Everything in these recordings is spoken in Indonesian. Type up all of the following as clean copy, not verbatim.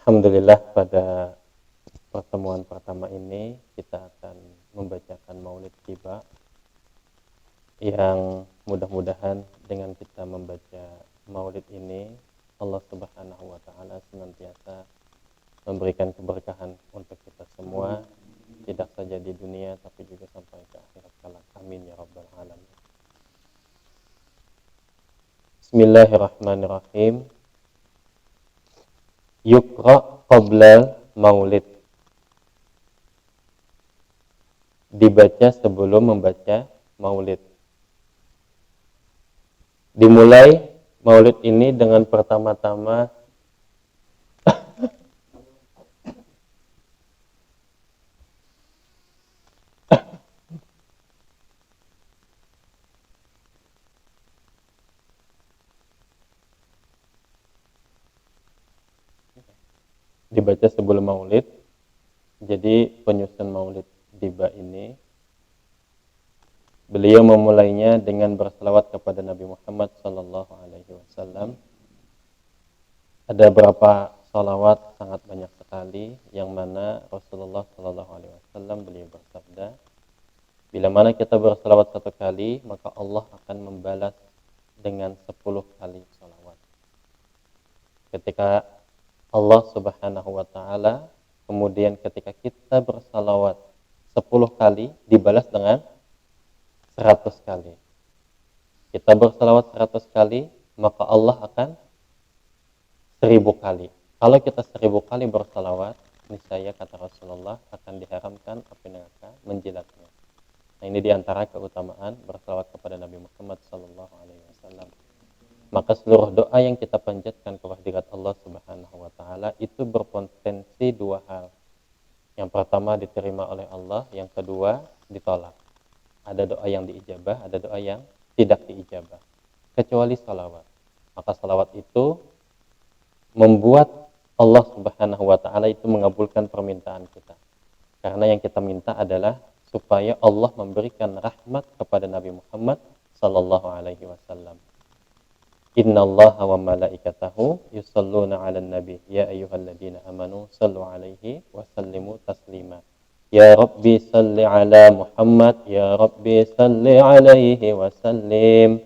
Alhamdulillah, pada pertemuan pertama ini kita akan membacakan Maulid Tiba, yang mudah-mudahan dengan kita membaca Maulid ini Allah Subhanahu wa taala senantiasa memberikan keberkahan untuk kita semua, tidak saja di dunia tapi juga sampai ke akhirat kelak. Amin ya rabbal alamin. Bismillahirrahmanirrahim. Yukra qabla maulid. Dibaca sebelum membaca maulid. Dimulai maulid ini dengan pertama-tama dibaca sebelum maulid. Jadi penyusun maulid tiba ini, beliau memulainya dengan berselawat kepada Nabi Muhammad sallallahu alaihi wasallam. Ada berapa salawat? Sangat banyak sekali, yang mana Rasulullah sallallahu alaihi wasallam beliau bersabda, bila mana kita berselawat satu kali, maka Allah akan membalas dengan 10 kali salawat. Ketika Allah Subhanahu wa taala, kemudian ketika kita bersalawat 10 kali, dibalas dengan 100 kali. Kita bersalawat 100 kali, maka Allah akan 1000 kali. Kalau kita 1000 kali bersalawat, niscaya kata Rasulullah akan diharamkan api neraka menjilatnya. Nah, ini diantara keutamaan bersalawat kepada Nabi Muhammad sallallahu alaihi wasallam. Maka seluruh doa yang kita panjatkan kepada hadirat Allah Subhanahu wa taala itu berpotensi dua hal. Yang pertama diterima oleh Allah, yang kedua ditolak. Ada doa yang diijabah, ada doa yang tidak diijabah. Kecuali salawat. Maka salawat itu membuat Allah Subhanahu wa taala itu mengabulkan permintaan kita. Karena yang kita minta adalah supaya Allah memberikan rahmat kepada Nabi Muhammad sallallahu alaihi wasallam. Innallaha wa malaikatahu yusalluna 'alan nabi ya ayyuhalladzina amanu sallu 'alaihi wa sallimu taslima. Ya Rabbi salli 'ala Muhammad, ya Rabbi salli 'alaihi wa sallim.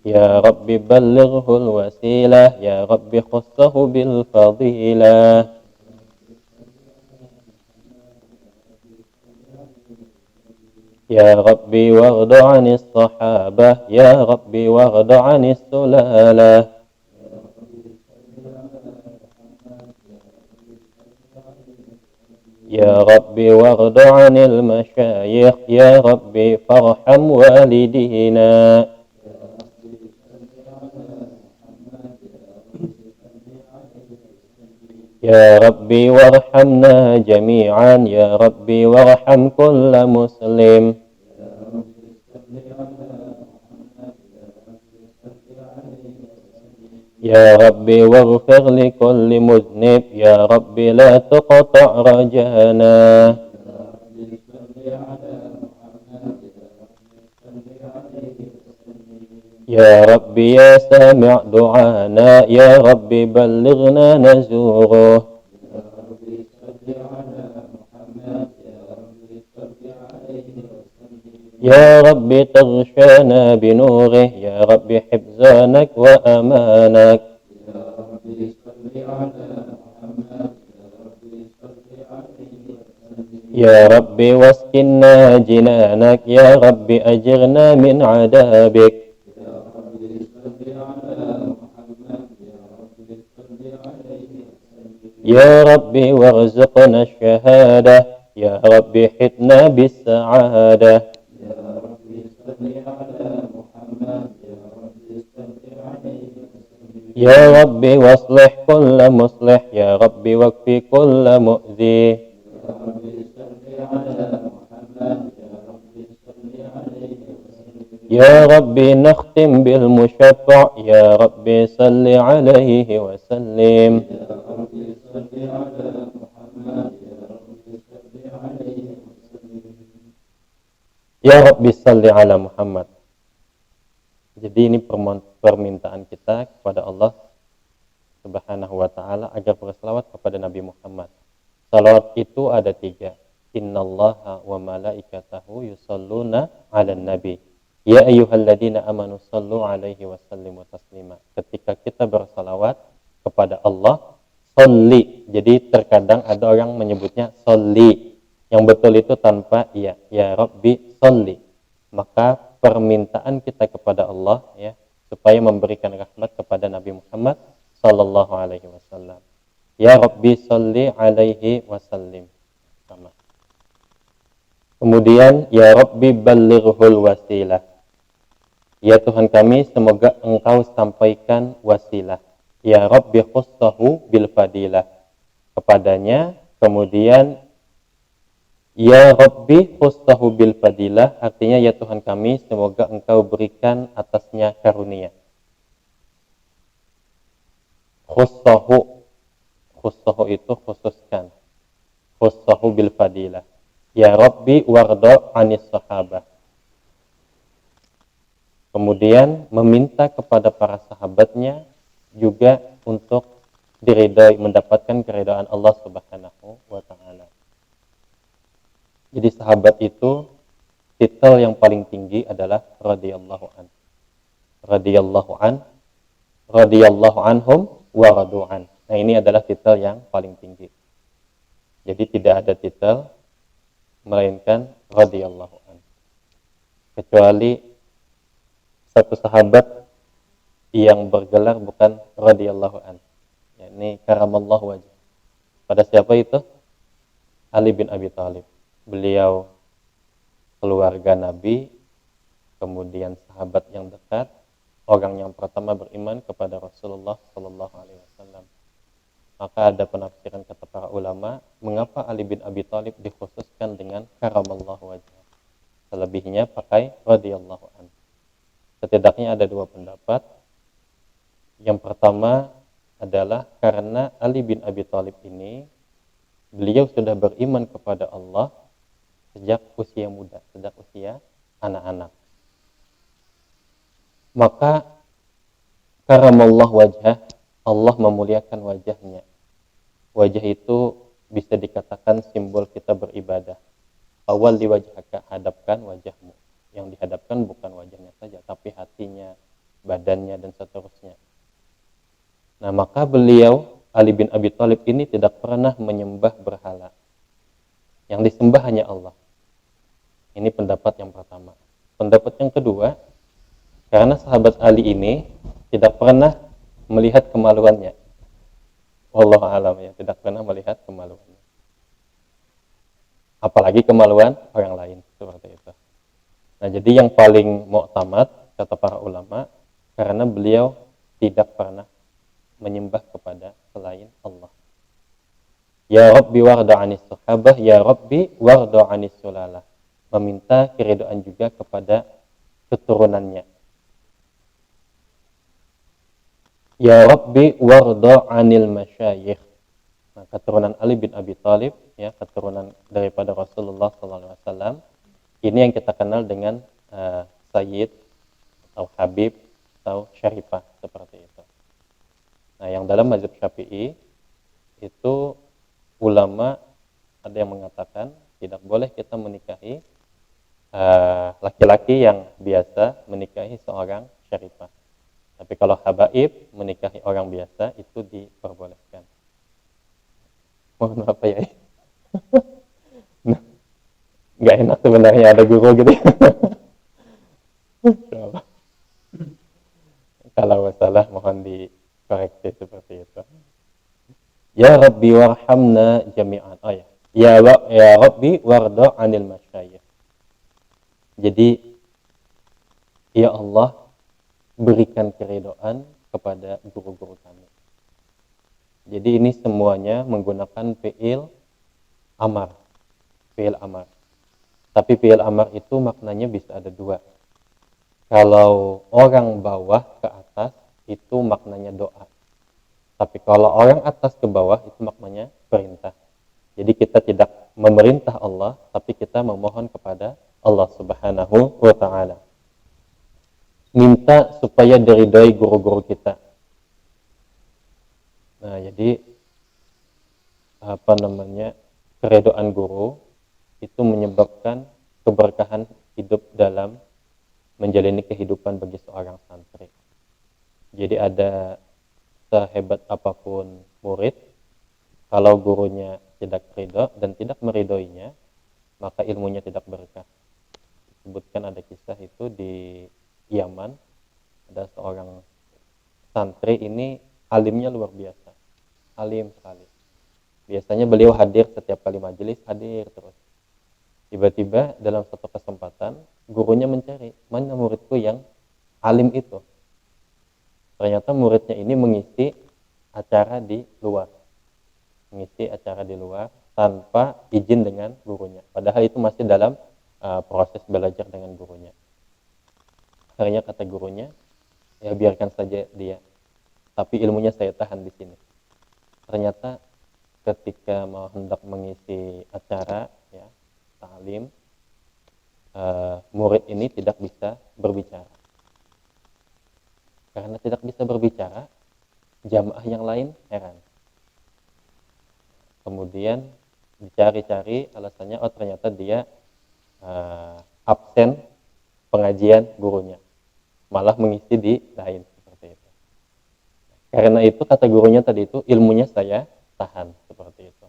Ya Rabbi ballighul wasilah, ya Rabbi khussahu bil fadilah. Ya Rabbi waghdu 'anis sahabah, ya Rabbi waghdu 'anis sulalah. Ya Rabbi waghdu 'anil masyayikh, ya Rabbi farham walidina. Ya Rabbi warhamna jami'an, ya Rabbi warham kulla muslim. Ya Rabbi waghfir li kulli muznib, ya Rabbi la tuqta' rajana. Ya Rabbi ya sami' du'ana, ya Rabbi ballighna nazuruh. Ya Rabbi taghshana binurih, ya Rabbi hifzanak wa amanak. Ya Rabbi waskinna jinanak, ya Rabbi ajirna min adabik. Ya Rabbi warzuqna syahadah, ya Rabbi hitna bis sa'adah. Ya Rabbi waslih kulla muslih, ya Rabbi wakfi kulla mu'zi. Ya Rabbi nakhtim bil musyaffa', ya Rabbi salli alaihi wa sallim. Ya Rabbi salli ala Muhammad. Jadi ini permintaan kita kepada Allah Subhanahu wa ta'ala agar berselawat kepada Nabi Muhammad. Salawat itu ada 3. Innallaha wa malaikatahu yusalluna 'alan nabi. Ya ayyuhalladzina amanu sallu 'alaihi wa sallimu taslima. Ketika kita bersalawat kepada Allah, sholli. Jadi terkadang ada orang menyebutnya sholli. Yang betul itu tanpa ya. Ya Rabbi sholli. Maka permintaan kita kepada Allah ya supaya memberikan rahmat kepada Nabi Muhammad sallallahu alaihi wasallam. Ya Rabbi sholli alaihi wasallim. Sama. Kemudian ya Rabbi ballighul wasilah. Ya Tuhan kami, semoga Engkau sampaikan wasilah. Ya Rabbi khussahu bil fadilah. Kepadanya, kemudian ya Rabbi khussahu bil fadilah, artinya ya Tuhan kami, semoga Engkau berikan atasnya karunia. Khussahu, khussahu itu khususkan. Khussahu bil fadilah. Ya Rabbi warda anis sahabah. Kemudian meminta kepada para sahabatnya juga untuk diridai, mendapatkan keridhaan Allah Subhanahu wa ta'ala. Jadi sahabat itu titel yang paling tinggi adalah radhiyallahu an. Radhiyallahu an, radhiyallahu anhum wa radu'an. Nah, ini adalah titel yang paling tinggi. Jadi tidak ada titel melainkan radhiyallahu an. Kecuali satu sahabat yang bergelar bukan radhiyallahu an, yakni karamallahu wajh. Pada siapa itu? Ali bin Abi Thalib. Beliau keluarga Nabi, kemudian sahabat yang dekat, orang yang pertama beriman kepada Rasulullah sallallahu alaihi wasallam. Maka ada penafsiran kata para ulama, mengapa Ali bin Abi Thalib dikhususkan dengan karamallahu wajh. Selebihnya pakai radhiyallahu an. Setidaknya ada 2 pendapat. Yang pertama adalah karena Ali bin Abi Thalib ini beliau sudah beriman kepada Allah sejak usia muda, sejak usia anak-anak. Maka karamallah wajhah, Allah memuliakan wajahnya. Wajah itu bisa dikatakan simbol kita beribadah. Awal di wajhaka, hadapkan wajahmu. Yang dihadapkan bukan wajahnya saja, tapi hatinya, badannya, dan seterusnya. Nah, maka beliau, Ali bin Abi Thalib ini tidak pernah menyembah berhala. Yang disembah hanya Allah. Ini pendapat yang pertama. Pendapat yang kedua, karena sahabat Ali ini tidak pernah melihat kemaluannya. Wallahu a'lam, ya, tidak pernah melihat kemaluannya. Apalagi kemaluan orang lain, seperti itu. Nah, jadi yang paling mu'tamad kata para ulama, karena beliau tidak pernah menyembah kepada selain Allah. Ya Rabbi warda anis sahabah, ya Rabbi warda anis sulalah. Meminta keridhaan juga kepada keturunannya. Ya Rabbi warda anil masyayikh. Nah, keturunan Ali bin Abi Thalib, ya, keturunan daripada Rasulullah SAW. Ini yang kita kenal dengan Sayyid atau Habib atau Syarifah, seperti itu. Nah, yang dalam mazhab Syafi'i itu ulama ada yang mengatakan tidak boleh kita menikahi laki-laki yang biasa menikahi seorang syarifah. Tapi kalau habaib menikahi orang biasa itu diperbolehkan. Mohon apa ya? Nggak enak sebenarnya ada guru gitu. Kalau salah mohon dikoreksi seperti itu. Ya Rabbi warhamna jami'an. Oh ya. Ya Rabbi warda anil masyayikh. Jadi ya Allah, berikan keridhaan kepada guru-guru kami. Jadi ini semuanya menggunakan fi'il amar. Fi'il amar. Tapi fi'il amar itu maknanya bisa ada 2. Kalau orang bawah ke atas itu maknanya doa. Tapi kalau orang atas ke bawah itu maknanya perintah. Jadi kita tidak memerintah Allah, tapi kita memohon kepada Allah Subhanahu wa ta'ala. minta supaya diridhoi guru-guru kita. Nah, jadi keridhaan guru itu menyebabkan keberkahan hidup dalam menjalani kehidupan bagi seorang santri. Jadi ada sehebat apapun murid, kalau gurunya tidak ridho dan tidak meridhoinya, maka ilmunya tidak berkah. Sebutkan ada kisah itu di Yaman, ada seorang santri ini alimnya luar biasa, alim sekali. Biasanya beliau hadir setiap kali majelis, hadir terus. Tiba-tiba dalam satu kesempatan, gurunya mencari, mana muridku yang alim itu. Ternyata muridnya ini mengisi acara di luar. Mengisi acara di luar tanpa izin dengan gurunya. Padahal itu masih dalam proses belajar dengan gurunya. Akhirnya kata gurunya, ya biarkan saja dia. Tapi ilmunya saya tahan di sini. Ternyata ketika mau hendak mengisi acara, ya, ta'lim, murid ini tidak bisa berbicara. Karena tidak bisa berbicara, jamaah yang lain heran. Kemudian dicari-cari alasannya, oh ternyata dia absen pengajian gurunya, malah mengisi di lain seperti itu. Karena itu kata gurunya tadi itu, ilmunya saya tahan seperti itu.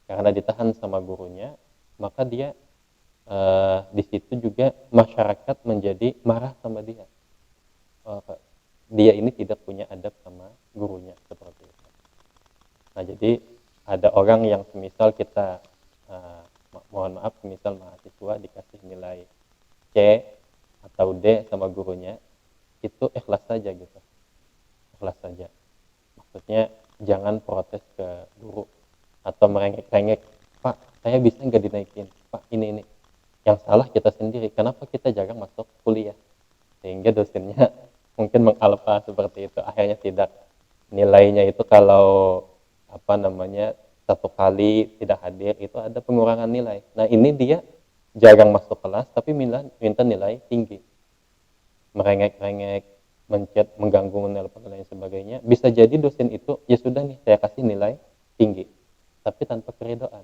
Karena ditahan sama gurunya, maka dia di situ juga masyarakat menjadi marah sama dia. Dia ini tidak punya adab sama gurunya seperti itu. Nah, jadi ada orang yang semisal kita mohon maaf, semisal mahasiswa dikasih nilai C atau D sama gurunya, itu ikhlas saja gitu. Ikhlas saja. Maksudnya jangan protes ke guru atau merengek-rengek, Pak, saya bisa nggak dinaikin? Pak, ini. Yang salah kita sendiri. Kenapa kita jarang masuk kuliah? Sehingga dosennya mungkin mengalpa seperti itu. Akhirnya tidak. Nilainya itu kalau satu kali tidak hadir itu ada pengurangan nilai. Nah, ini dia jarang masuk kelas tapi minta nilai tinggi. Merengek-rengek, mencet, mengganggu, menelpon dan lain sebagainya. Bisa jadi dosen itu, ya sudah nih saya kasih nilai tinggi. Tapi tanpa keridhaan.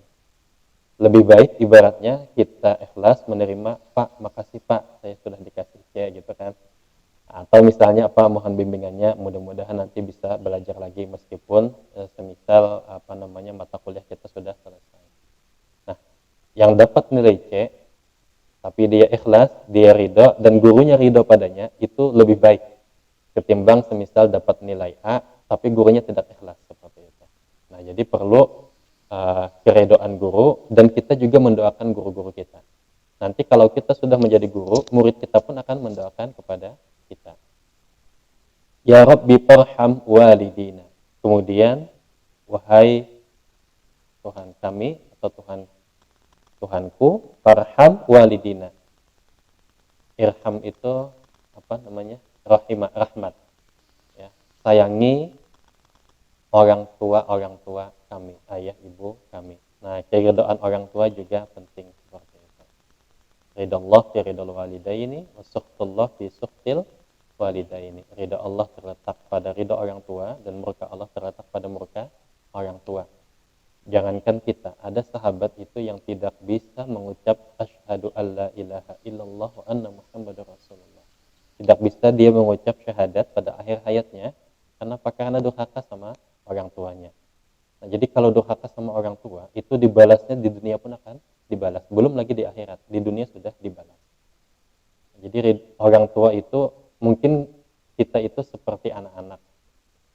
Lebih baik ibaratnya kita ikhlas menerima, Pak, makasih Pak, saya sudah dikasih C gitu kan. Atau misalnya mohon bimbingannya, mudah-mudahan nanti bisa belajar lagi meskipun semisal mata kuliah kita sudah selesai. Nah, yang dapat nilai C tapi dia ikhlas, dia ridho dan gurunya ridho padanya, itu lebih baik ketimbang semisal dapat nilai A tapi gurunya tidak ikhlas seperti itu. Nah, jadi perlu keridhaan guru dan kita juga mendoakan guru-guru kita. Nanti kalau kita sudah menjadi guru, murid kita pun akan mendoakan kepada kita. Ya Rabbi farham walidina. Kemudian, wahai Tuhan kami atau Tuhanku, farham walidina. Irham itu rahmat. Ya, sayangi orang tua kami, ayah ibu kami. Nah, keridhaan orang tua juga penting seperti itu. Ridallah fi ridal walidaini wa sukhtullah fi sukhtil walidaini. Ridha Allah terletak pada ridha orang tua dan murka Allah terletak pada murka orang tua. Jangankan kita, ada sahabat itu yang tidak bisa mengucap asyhadu alla ilaha illallah wa anna muhammadar rasulullah. Tidak bisa dia mengucap syahadat pada akhir hayatnya. Kenapa? Karena durhaka sama orang tuanya. Nah, jadi kalau durhaka sama orang tua, itu dibalasnya di dunia pun akan dibalas. Belum lagi di akhirat, di dunia sudah dibalas. Jadi orang tua itu mungkin kita itu seperti anak-anak.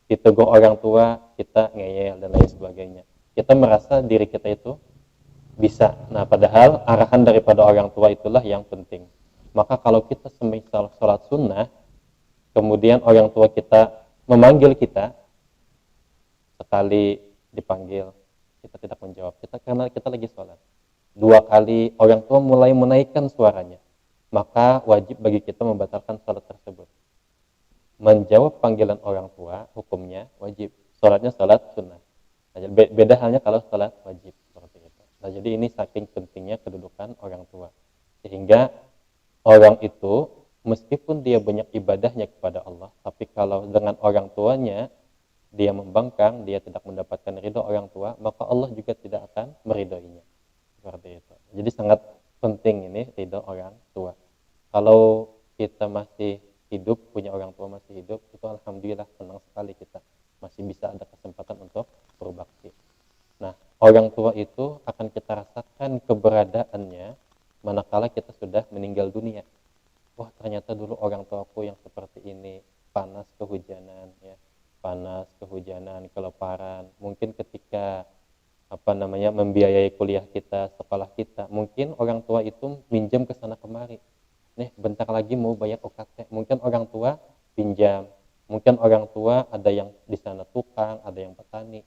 Ditegur orang tua, kita ngeyel dan lain sebagainya. Kita merasa diri kita itu bisa. Nah, padahal arahan daripada orang tua itulah yang penting. Maka kalau kita semisal sholat sunnah, kemudian orang tua kita memanggil kita, sekali dipanggil, kita tidak menjawab. Karena kita lagi sholat. 2 kali orang tua mulai menaikkan suaranya, maka wajib bagi kita membatalkan sholat tersebut. Menjawab panggilan orang tua, hukumnya wajib. Sholatnya sholat sunnah. Nah, beda halnya kalau sholat wajib. Seperti itu. Nah, jadi ini saking pentingnya kedudukan orang tua. Sehingga orang itu meskipun dia banyak ibadahnya kepada Allah, tapi kalau dengan orang tuanya dia membangkang, dia tidak mendapatkan ridho orang tua, maka Allah juga tidak akan meridhoinya. Seperti itu. Jadi sangat penting ini ridho orang tua. Kalau kita masih hidup, punya orang tua masih hidup, itu alhamdulillah senang sekali kita masih bisa ada kesempatan untuk berbakti. Nah, orang tua itu akan kita rasakan keberadaannya manakala kita sudah meninggal dunia. Wah, ternyata dulu orang tuaku yang seperti ini, panas kehujanan ya, panas kehujanan, kelaparan. Mungkin ketika membiayai kuliah kita, sekolah kita, mungkin orang tua itu minjem ke sana kemari. Nih, bentar lagi mau bayar UKT. Mungkin orang tua pinjam. Mungkin orang tua ada yang di sana tukang, ada yang petani.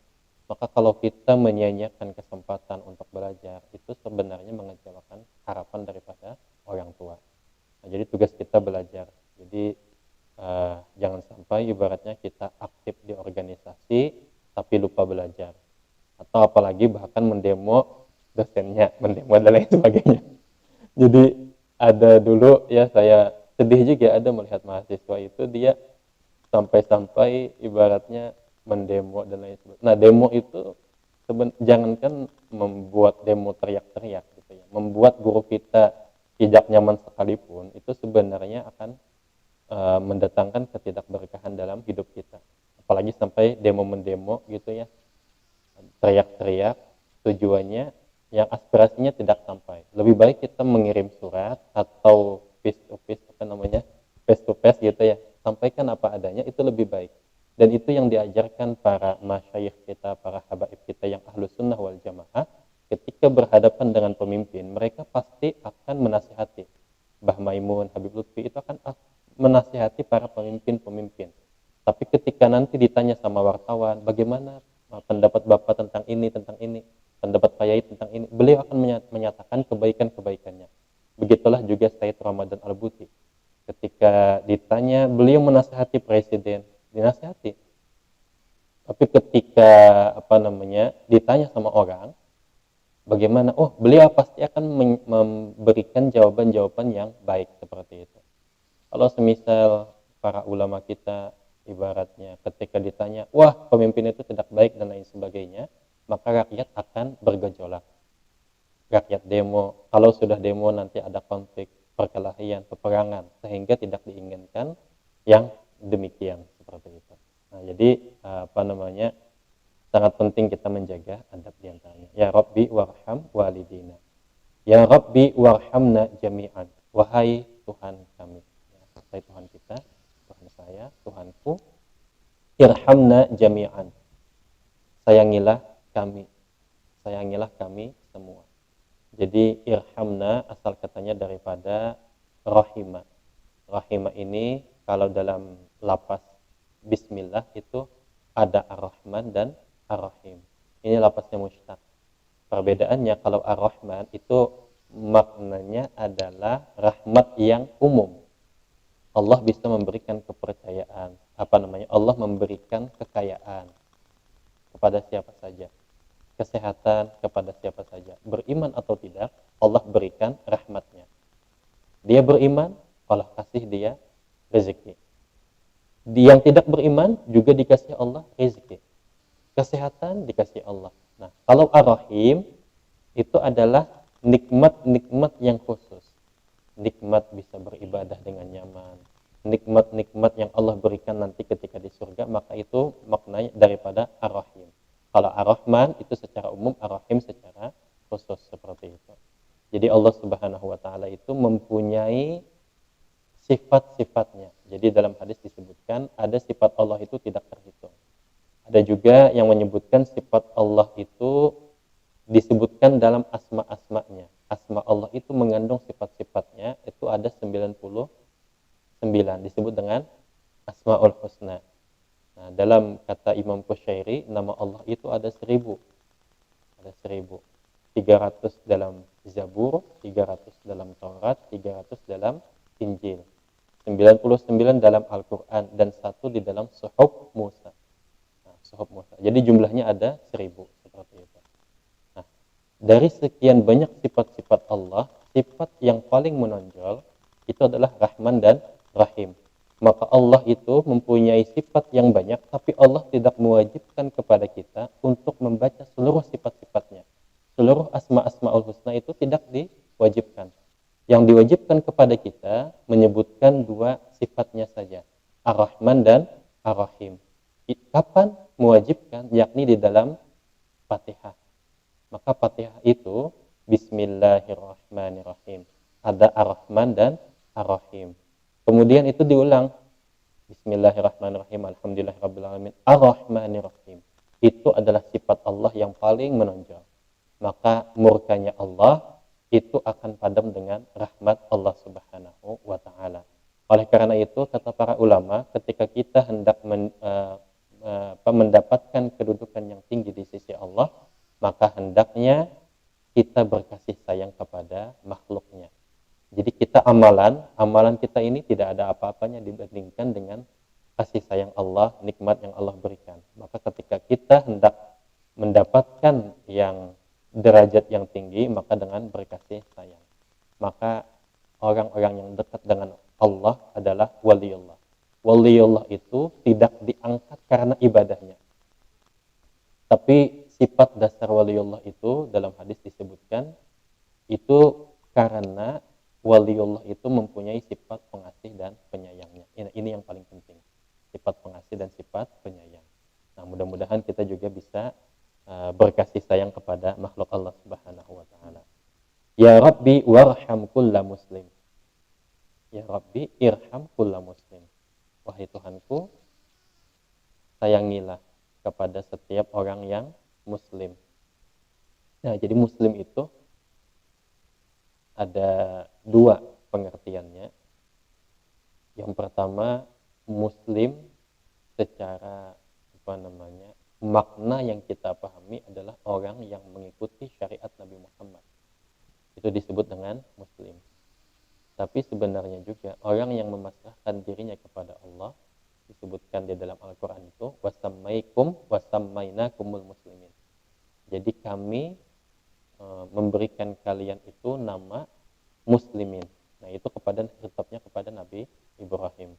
Maka kalau kita menyia-nyiakan kesempatan untuk belajar, itu sebenarnya mengecewakan harapan daripada orang tua. Nah, jadi tugas kita belajar. Jadi jangan sampai ibaratnya kita aktif di organisasi tapi lupa belajar. Atau apalagi bahkan mendemo dosennya, mendemo dan lain sebagainya. Jadi ada dulu ya, saya sedih juga ada melihat mahasiswa itu dia sampai-sampai ibaratnya mendemo dan lain sebagainya. Nah, demo itu jangankan membuat demo teriak-teriak gitu ya, membuat guru kita tidak nyaman sekalipun, itu sebenarnya akan mendatangkan ketidakberkahan dalam hidup kita. Apalagi sampai demo-mendemo gitu ya, teriak-teriak, tujuannya yang aspirasinya tidak sampai. Lebih baik kita mengirim surat atau face to face, face to face gitu ya, sampaikan apa adanya, itu lebih baik. Dan itu yang diajarkan para masyayikh kita, para habaib kita yang ahlus sunnah wal jamaah, ketika berhadapan dengan pemimpin, mereka pasti akan menasihati. Mbah Maimun, Habib Lutfi itu akan menasihati para pemimpin-pemimpin. Tapi ketika nanti ditanya sama wartawan, bagaimana pendapat Bapak tentang ini, pendapat Pak Yai tentang ini, beliau akan menyatakan kebaikan-kebaikannya. Begitulah juga Said Ramadan Al-Buti. Ketika ditanya, beliau menasihati presiden, dinasihati. Tapi ketika ditanya sama orang, bagaimana? Oh, beliau pasti akan memberikan jawaban-jawaban yang baik seperti itu. Kalau semisal para ulama kita ibaratnya ketika ditanya, wah pemimpin itu tidak baik dan lain sebagainya, maka rakyat akan bergejolak. Rakyat demo, kalau sudah demo nanti ada konflik, perkelahian, peperangan, sehingga tidak diinginkan yang demikian seperti itu. Nah, jadi sangat penting kita menjaga adab diantaranya. Ya Rabbi warham walidina. Ya Rabbi warhamna jami'an. Wahai Tuhan kami. Ya, wahai Tuhan kita, Tuhan saya, Tuhanku. Irhamna jami'an. Sayangilah kami. Sayangilah kami semua. Jadi irhamna asal katanya daripada rahimah. Rahimah ini kalau dalam lapas bismillah itu ada ar-Rahman dan ar-Rahim. Ini lapasnya mushtaq. Perbedaannya kalau ar-Rahman itu maknanya adalah rahmat yang umum. Allah bisa memberikan kepercayaan, Allah memberikan kekayaan kepada siapa saja. Kesehatan kepada siapa saja. Beriman atau tidak, Allah berikan rahmatnya. Dia beriman, Allah kasih dia rezeki. Dia yang tidak beriman juga dikasih Allah rezeki. Kesehatan dikasih Allah. Nah, kalau ar-Rahim itu adalah nikmat-nikmat yang khusus. Nikmat bisa beribadah dengan nyaman. Nikmat-nikmat yang Allah berikan nanti ketika di surga, maka itu maknanya daripada ar-Rahim. Kalau ar-Rahman itu secara umum, ar-Rahim secara khusus seperti itu. Jadi Allah Subhanahu wa taala itu mempunyai sifat-sifatnya. Jadi dalam hadis disebutkan ada sifat Allah itu tidak terhitung. Ada juga yang menyebutkan sifat Allah itu disebutkan dalam asma-asmanya. Asma Allah itu mengandung sifat-sifatnya, itu ada 99 disebut dengan Asmaul Husna. Nah, dalam kata Imam Qushairi, nama Allah itu ada 1000. Ada 1000. 300 dalam Zabur, 300 dalam Taurat, 300 dalam Injil. 99 dalam Al-Quran dan 1 di dalam Suhuf Musa. Nah, Suhuf Musa. Jadi jumlahnya ada 1000 seperti itu. Dari sekian banyak sifat-sifat Allah, sifat yang paling menonjol itu adalah Rahman dan Rahim. Maka Allah itu mempunyai sifat yang banyak, tapi Allah tidak mewajibkan kepada kita untuk membaca seluruh sifat-sifatnya. Seluruh asma-asma'ul husna itu tidak diwajibkan. Yang diwajibkan kepada kita menyebutkan dua sifatnya saja, Ar-Rahman dan Ar-Rahim. Kapan mewajibkan? Yakni di dalam Fatihah. Maka Fatihah itu Bismillahirrahmanirrahim. Ada Ar-Rahman dan Ar-Rahim. Kemudian itu diulang. Bismillahirrahmanirrahim. Alhamdulillahirrabbilalamin. Ar-Rahmanirrahim. Itu adalah sifat Allah yang paling menonjol. Maka murkanya Allah itu akan padam dengan rahmat Allah Subhanahu wa taala. Oleh karena itu kata para ulama, ketika kita hendak mendapatkan kedudukan yang tinggi di sisi Allah, maka hendaknya kita berkasih sayang kepada makhluknya. Jadi kita amalan kita ini tidak ada apa-apanya dibandingkan dengan kasih sayang Allah, nikmat yang Allah berikan. Maka ketika kita hendak mendapatkan yang derajat yang tinggi, maka dengan berkasih sayang. Maka orang-orang yang dekat dengan Allah adalah waliullah. Waliullah itu tidak diangkat karena ibadahnya. Tapi sifat dasar waliullah itu dalam hadis disebutkan itu karena waliullah itu mempunyai sifat pengasih dan penyayangnya. Ini yang paling penting. Sifat pengasih dan sifat penyayang. Nah, mudah-mudahan kita juga bisa berkasih sayang kepada makhluk Allah Subhanahu wa taala. Ya Rabbi warham kulla muslim. Ya Rabbi irham kulla muslim. Wahai Tuhanku, sayangilah kepada setiap orang yang muslim. Nah, jadi muslim itu ada dua pengertiannya. Yang pertama, muslim secara makna yang kita pahami adalah orang yang mengikuti syariat Nabi Muhammad. Itu disebut dengan muslim. Tapi sebenarnya juga orang yang memasrahkan dirinya kepada Allah, disebutkan di dalam Al-Quran itu wasammainakumul muslimin. Jadi kami memberikan kalian itu nama muslimin. Nah, itu tetapnya kepada Nabi Ibrahim.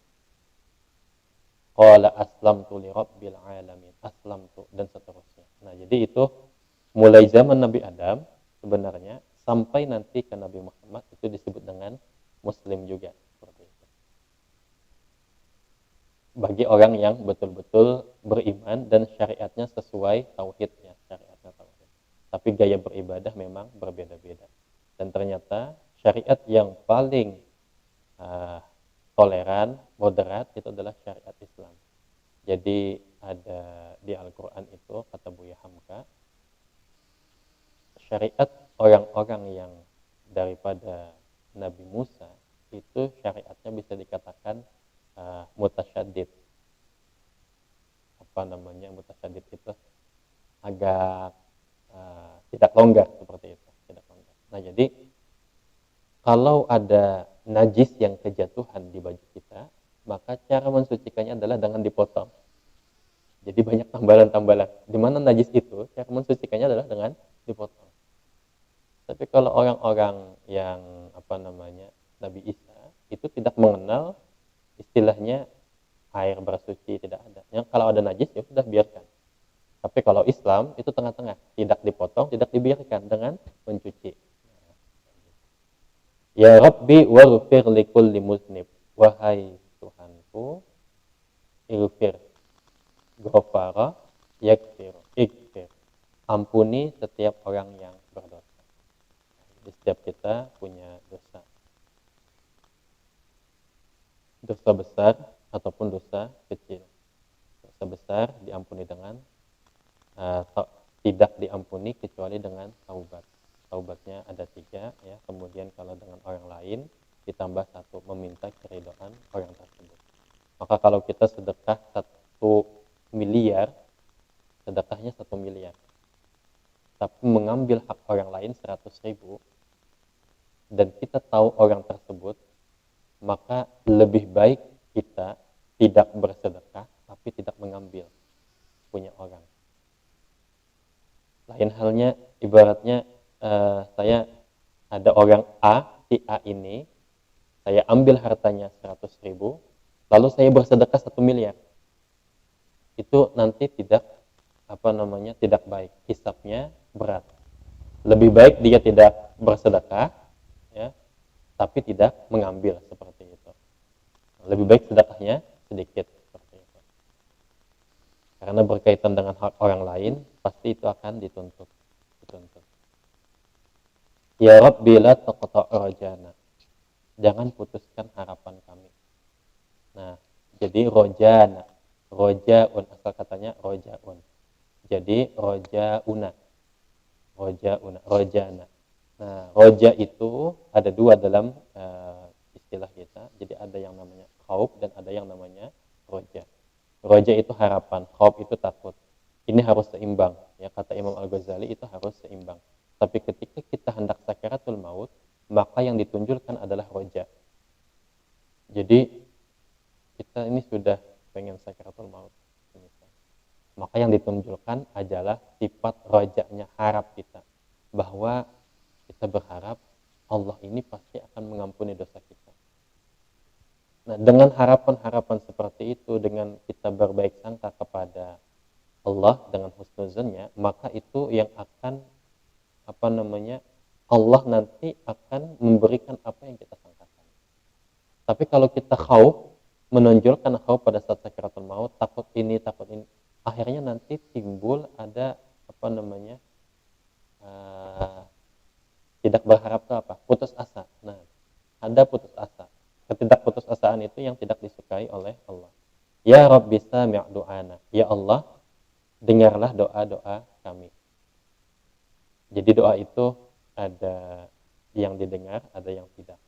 Qala aslamtu li rabbil alamin. Aslamtu dan seterusnya. Nah, jadi itu mulai zaman Nabi Adam sebenarnya sampai nanti ke Nabi Muhammad itu disebut dengan muslim juga. Bagi orang yang betul-betul beriman dan syariatnya sesuai tauhidnya, syariatnya tauhid. Tapi gaya beribadah memang berbeda-beda. Dan ternyata syariat yang paling toleran, moderat itu adalah syariat Islam. Jadi ada di Al-Quran itu kata Buya Hamka, syariat orang-orang yang daripada Nabi Musa itu syariatnya bisa dikatakan mutasyadid. Mutasyadid itu agak tidak longgar seperti itu, tidak longgar. Nah, jadi kalau ada najis yang kejatuhan di baju kita, maka cara mensucikannya adalah dengan dipotong. Jadi banyak tambalan-tambalan. Di mana najis itu, cara mensucikannya adalah dengan dipotong. Tapi kalau orang-orang yang Nabi Isa itu tidak mengenal istilahnya air bersuci, tidak ada. Yang kalau ada najis ya sudah biarkan. Tapi kalau Islam itu tengah-tengah, tidak dipotong, tidak dibiarkan dengan mencuci. Ya Rabbi waghfir likulli muznib. Wahai Tuhanku, ighfir, ghafara, yaghfir, ighfir. Ampuni setiap orang yang berdosa. Jadi setiap kita punya dosa. Dosa besar ataupun dosa kecil. Dosa besar diampuni dengan tidak diampuni kecuali dengan taubat. Taubatnya ada 3 ya. Kemudian kalau dengan orang lain ditambah 1, meminta keridhaan orang tersebut. Maka kalau kita sedekah 1 miliar, sedekahnya 1 miliar. Tapi mengambil hak orang lain 100.000 dan kita tahu orang tersebut, maka lebih baik kita tidak bersedekah tapi tidak mengambil punya orang. Lain halnya ibaratnya saya ada orang A, si A ini saya ambil hartanya 100.000, lalu saya bersedekah 1 miliar, itu nanti tidak tidak baik, hisabnya berat. Lebih baik dia tidak bersedekah, ya, tapi tidak mengambil seperti itu. Lebih baik sedekahnya sedikit seperti itu. Karena berkaitan dengan hak orang lain, pasti itu akan dituntut. Ya Rabbi la taqta' rajana. Jangan putuskan harapan kami. Nah, jadi rojana, rojaun, asal katanya rojaun. Jadi rojauna, rojana. Nah, roja itu ada dua dalam istilah kita. Jadi ada yang namanya khauf dan ada yang namanya roja. Roja itu harapan, khauf itu takut. Ini harus seimbang. Ya, kata Imam Al-Ghazali itu harus seimbang. Tapi ketika kita hendak sakaratul maut, maka yang ditunjukkan adalah roja. Jadi kita ini sudah pengen sakaratul maut, maka yang ditunjukkan adalah sifat rojanya, harap kita, bahwa kita berharap Allah ini pasti akan mengampuni dosa kita. Nah, dengan harapan-harapan seperti itu, dengan kita berbaik sangka kepada Allah dengan husnuzonnya, maka itu yang akan Allah nanti akan memberikan apa yang kita sangkakan. Tapi kalau kita khauf, menonjolkan khauf pada saat sakaratul maut, takut ini, akhirnya nanti timbul ada tidak berharap itu apa? Putus asa. Nah, ada putus asa. Ketidakputusasaan itu yang tidak disukai oleh Allah. Ya Rabbi sami' du'ana. Ya Allah, dengarlah doa-doa kami. Jadi doa itu ada yang didengar, ada yang tidak.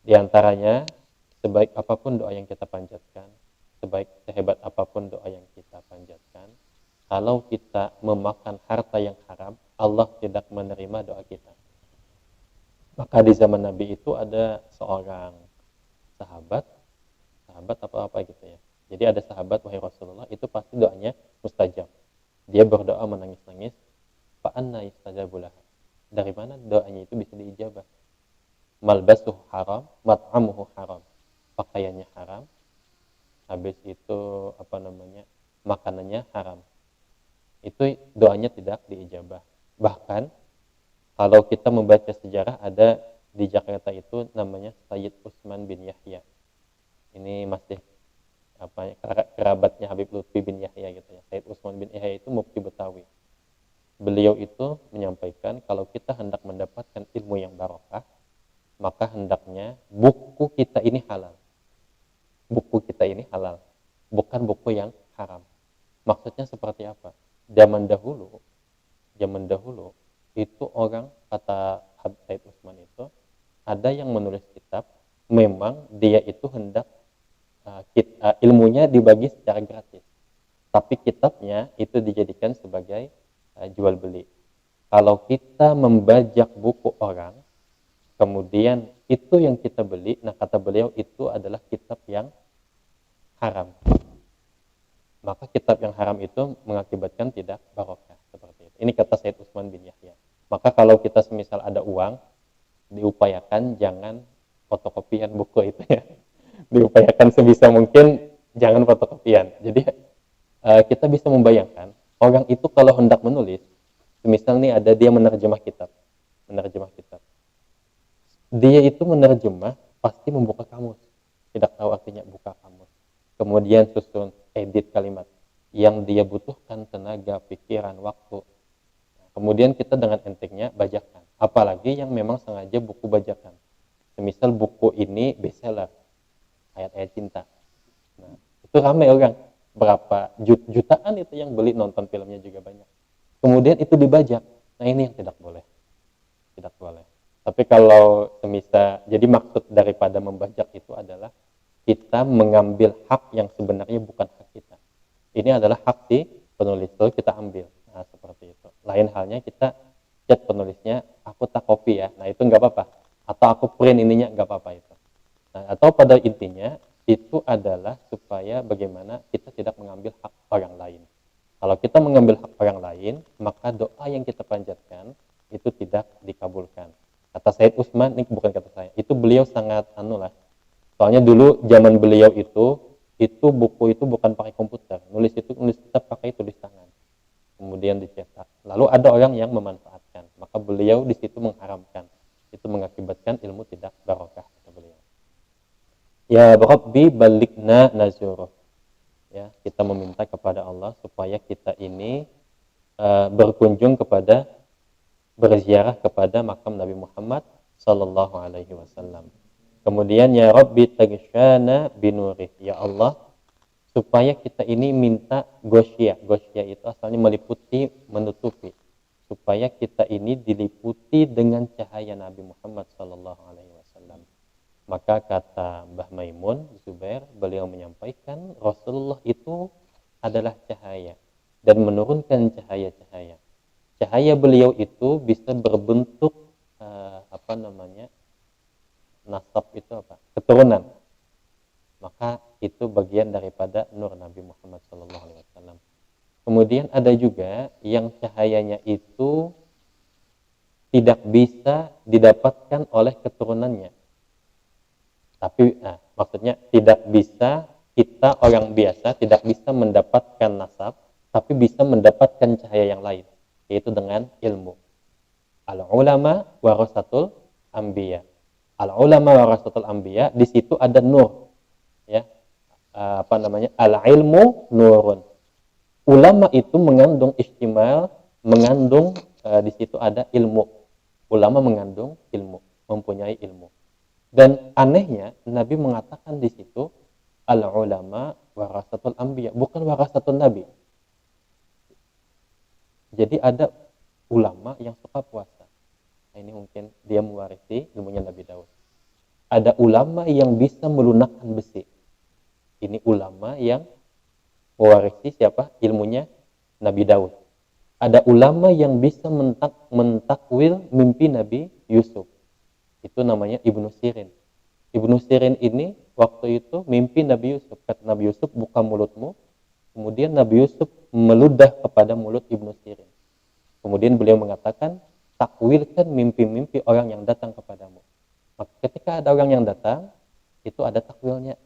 Di antaranya, sebaik apapun doa yang kita panjatkan, sehebat apapun doa yang kita panjatkan, kalau kita memakan harta yang haram, Allah tidak menerima doa kita. Maka di zaman Nabi itu ada seorang sahabat apa gitu ya. Jadi ada sahabat, wahai Rasulullah, itu pasti doanya mustajab. Dia berdoa menangis-nangis, fa'anna yustajabulah. Dari mana doanya itu bisa diijabah? Malbasuh haram, mat'amuhu haram. Pakaiannya haram, habis itu makanannya haram. Itu doanya tidak diijabah. Bahkan kalau kita membaca sejarah, ada di Jakarta itu namanya Sayyid Utsman bin Yahya. Ini masih kerabatnya Habib Lutfi bin Yahya gitu ya. Sayyid Utsman bin Yahya itu mufti Betawi. Beliau itu menyampaikan kalau kita hendak mendapatkan ilmu yang barokah, maka hendaknya buku kita ini halal. Buku kita ini halal, bukan buku yang haram. Maksudnya seperti apa? Zaman dahulu itu orang, kata Habib Said Utsman itu, ada yang menulis kitab, memang dia itu hendak ilmunya dibagi secara gratis. Tapi kitabnya itu dijadikan sebagai jual beli. Kalau kita membajak buku orang, kemudian itu yang kita beli, nah kata beliau itu adalah kitab yang haram. Maka kitab yang haram itu mengakibatkan tidak barokah seperti itu. Ini kata Said Utsman bin Yahya. Maka kalau kita semisal ada uang, diupayakan jangan fotokopian buku itu ya. Diupayakan sebisa mungkin jangan fotokopian. Jadi kita bisa membayangkan orang itu kalau hendak menulis, misal nih ada dia menerjemah kitab. Dia itu menerjemah pasti membuka kamus. Tidak tahu artinya buka kamus. Kemudian susun edit kalimat yang dia butuhkan tenaga, pikiran, waktu. Kemudian kita dengan entengnya bajakan. Apalagi yang memang sengaja buku bajakan. Semisal buku ini bestseller, ayat-ayat cinta. Nah, itu ramai orang. Berapa jutaan itu yang beli, nonton filmnya juga banyak. Kemudian itu dibajak. Nah, ini yang tidak boleh. Tidak boleh. Tapi kalau semisal, jadi maksud daripada membajak itu adalah kita mengambil hak yang sebenarnya bukan hak kita. Ini adalah hak si penulis, lalu kita ambil. Nah, seperti itu. Lain halnya kita chat penulisnya, aku tak copy ya. Nah, itu nggak apa-apa. Atau aku print ininya, nggak apa-apa itu. Nah, atau pada intinya itu adalah supaya bagaimana kita tidak mengambil hak orang lain. Kalau kita mengambil hak orang lain, maka doa yang kita panjatkan itu tidak dikabulkan. Kata Said Utsman, ini bukan kata saya. Itu beliau sangat lah. Soalnya dulu zaman beliau itu buku itu bukan pakai komputer. Nulis tetap pakai tulis tangan. Kemudian dicetak. Lalu ada orang yang memanfaatkan. Maka beliau di situ mengharamkan. Itu mengakibatkan ilmu tidak barokah, kata beliau. Ya Rabbi balikna nazuruh. Ya, kita meminta kepada Allah supaya kita ini berkunjung kepada berziarah kepada makam Nabi Muhammad sallallahu alaihi wasallam. Kemudian ya Rabbi tagsyana binurih. Ya Allah, supaya kita ini minta gosya. Gosya itu asalnya meliputi, menutupi. Supaya kita ini diliputi dengan cahaya Nabi Muhammad sallallahu alaihi wasallam. Maka kata Mbah Maimun Zubair, beliau menyampaikan Rasulullah itu adalah cahaya dan menurunkan cahaya-cahaya. Cahaya beliau itu bisa berbentuk nasab itu apa? Keturunan. Maka itu bagian daripada nur Nabi Muhammad SAW. Kemudian ada juga yang cahayanya itu tidak bisa didapatkan oleh keturunannya. Tapi maksudnya tidak bisa, kita orang biasa tidak bisa mendapatkan nasab, tapi bisa mendapatkan cahaya yang lain, yaitu dengan ilmu. Al-ulama warasatul anbiya. Al-ulama warasatul anbiya, di situ ada nur. Ya. Al-ilmu nurun. Ulama itu mengandung istimal, mengandung di situ ada ilmu. Ulama mengandung ilmu, mempunyai ilmu. Dan anehnya Nabi mengatakan di situ al-ulama warasatul anbiya, bukan warasatul nabi. Jadi ada ulama yang suka puasa. Nah, ini mungkin dia mewarisi ilmunya Nabi Daud. Ada ulama yang bisa melunakkan besi. Ini ulama yang mewarisi siapa? Ilmunya Nabi Daud. Ada ulama yang bisa mentakwil mimpi Nabi Yusuf. Itu namanya Ibnu Sirin. Ibnu Sirin ini waktu itu mimpi Nabi Yusuf. Kata Nabi Yusuf, buka mulutmu. Kemudian Nabi Yusuf meludah kepada mulut Ibnu Sirin. Kemudian beliau mengatakan, takwilkan mimpi-mimpi orang yang datang kepadamu. Maka ketika ada orang yang datang, itu ada takwilnya.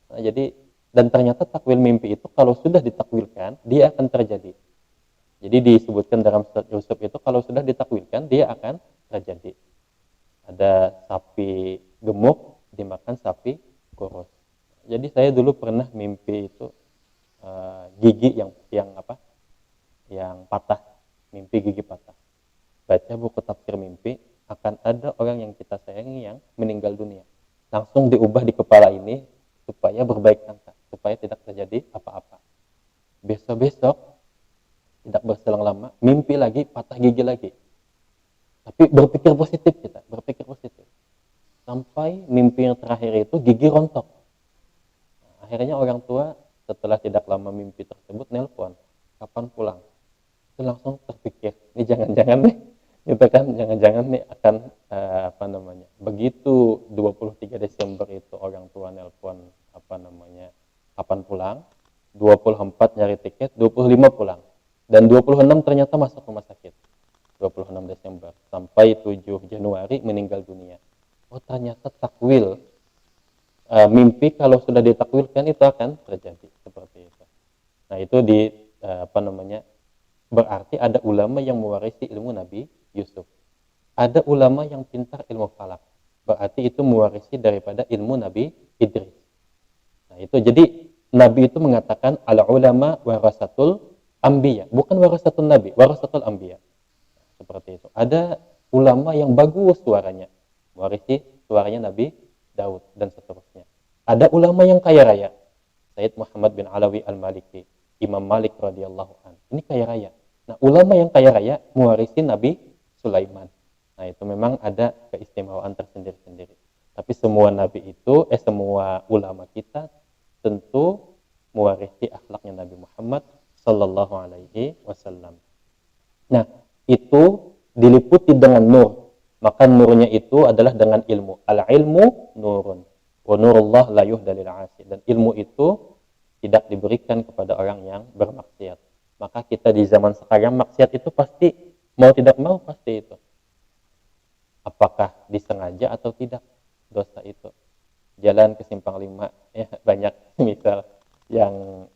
Nah, jadi dan ternyata takwil mimpi itu kalau sudah ditakwilkan, dia akan terjadi. Jadi disebutkan dalam surat Yusuf itu kalau sudah ditakwilkan, dia akan terjadi. Ada sapi gemuk dimakan sapi kurus. Jadi saya dulu pernah mimpi itu gigi yang patah, mimpi gigi patah. Baca buku tafsir mimpi, akan ada orang yang kita sayangi yang meninggal dunia. Langsung diubah di kepala ini supaya berbaik sangka, supaya tidak terjadi apa-apa. Besok-besok tidak berselang lama, mimpi lagi, patah gigi lagi. Tapi berpikir positif kita, berpikir positif. Sampai mimpi yang terakhir itu gigi rontok. Nah, akhirnya orang tua setelah tidak lama mimpi tersebut nelpon, kapan pulang? Itu langsung terpikir, ini jangan-jangan nih, gitu kan, jangan-jangan nih akan begitu 23 Desember itu orang tua nelpon kapan pulang, 24 nyari tiket, 25 pulang, dan 26 ternyata masuk rumah sakit. 26 Desember sampai 7 Januari meninggal dunia. Oh, ternyata takwil mimpi kalau sudah ditakwilkan itu akan terjadi seperti itu. Nah, itu berarti ada ulama yang mewarisi ilmu Nabi Yusuf. Ada ulama yang pintar ilmu falak. Berarti itu mewarisi daripada ilmu Nabi Idris. Nah, itu jadi Nabi itu mengatakan al-ulama warasatul anbiya, bukan warasatul nabi, warasatul anbiya. Seperti itu. Ada ulama yang bagus suaranya, mewarisi suaranya Nabi Daud dan seterusnya. Ada ulama yang kaya raya, Sayyid Muhammad bin Alawi Al-Maliki, Imam Malik radhiyallahu anhu. Ini kaya raya. Nah, ulama yang kaya raya mewarisi Nabi Sulaiman. Nah, itu memang ada keistimewaan tersendiri-sendiri. Tapi semua nabi itu, semua ulama kita tentu mewarisi akhlaknya Nabi Muhammad sallallahu alaihi wasallam. Nah, itu diliputi dengan nur. Maka nurnya itu adalah dengan ilmu. Al-ilmu nurun. Wa nurullah la yuhda lil 'asi. Dan ilmu itu tidak diberikan kepada orang yang bermaksiat. Maka kita di zaman sekarang maksiat itu pasti mau tidak mau pasti itu. apakah disengaja atau tidak dosa itu. Jalan ke simpang 5 ya banyak misal yang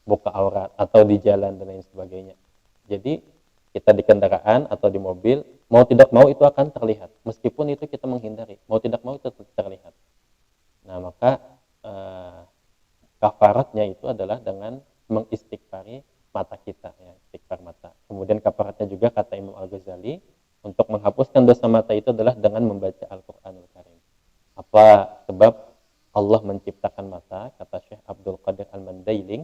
buka aurat atau di jalan dan lain sebagainya. Jadi kita di kendaraan atau di mobil mau tidak mau itu akan terlihat, meskipun itu kita menghindari, mau tidak mau itu terlihat. Nah maka kafaratnya itu adalah dengan mengistighfari mata kita, ya, istighfar mata. Kemudian kafaratnya juga kata Imam Al-Ghazali untuk menghapuskan dosa mata itu adalah dengan membaca Al-Qur'anul Karim. Apa sebab Allah menciptakan mata, kata Syekh Abdul Qadir Al-Mandailing,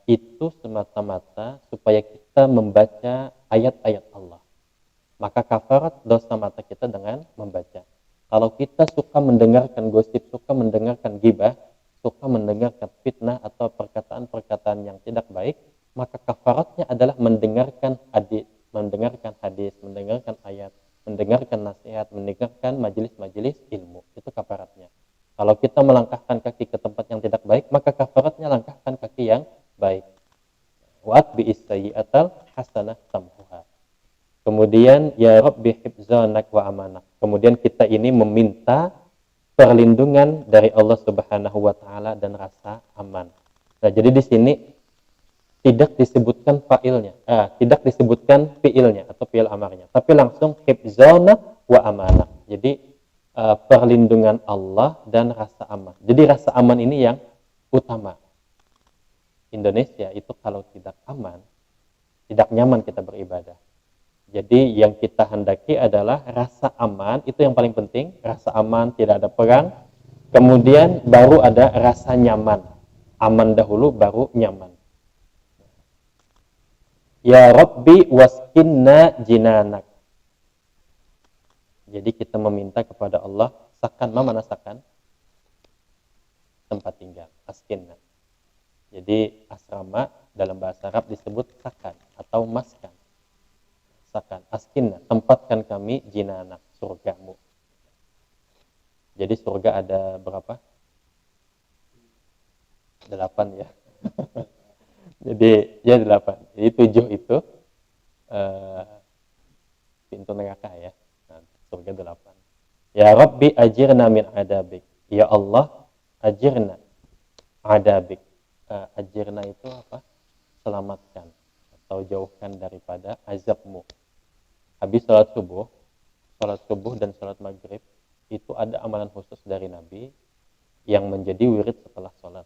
itu semata-mata supaya kita membaca ayat-ayat Allah. Maka kafarat dosa mata kita dengan membaca. Kalau kita suka mendengarkan gosip, suka mendengarkan gibah, suka mendengarkan fitnah atau perkataan-perkataan yang tidak baik, maka kafaratnya adalah mendengarkan hadis, mendengarkan ayat, mendengarkan nasihat, mendengarkan majelis-majelis ilmu. Itu kafaratnya. Kalau kita melangkahkan kaki ke tempat yang tidak baik, maka kafaratnya langkahkan kaki yang baik. Wa'at bi'is sayyi'atal hasanah tamhuha. Kemudian ya Rabbi hifzanak wa amanak. Kemudian kita ini meminta perlindungan dari Allah Subhanahu wa taala dan rasa aman. Nah, jadi di sini tidak disebutkan fa'ilnya, tidak disebutkan fi'ilnya atau fi'il amarnya, tapi langsung hifzanak wa amanak. Jadi perlindungan Allah dan rasa aman. Jadi rasa aman ini yang utama. Indonesia itu kalau tidak aman, tidak nyaman kita beribadah. Jadi yang kita hendaki adalah rasa aman, itu yang paling penting, rasa aman, tidak ada perang. Kemudian baru ada rasa nyaman. Aman dahulu baru nyaman. Ya Rabbi waskinna jinanak. Jadi kita meminta kepada Allah, sakan, mana sakan? Tempat tinggal, askinna. Jadi asrama dalam bahasa Arab disebut sakan atau maskan. Sakan, askinna, tempatkan kami jinanak, surgamu. Jadi surga ada berapa? 8 ya. Jadi ya 8. Jadi 7 itu pintu neraka ya. Nah, surga 8. Ya Rabbi ajirna min adabik. Ya Allah, ajirna adabik. Ajirna itu apa? Selamatkan atau jauhkan daripada azabmu. Habis salat subuh dan salat maghrib itu ada amalan khusus dari Nabi yang menjadi wirid setelah salat.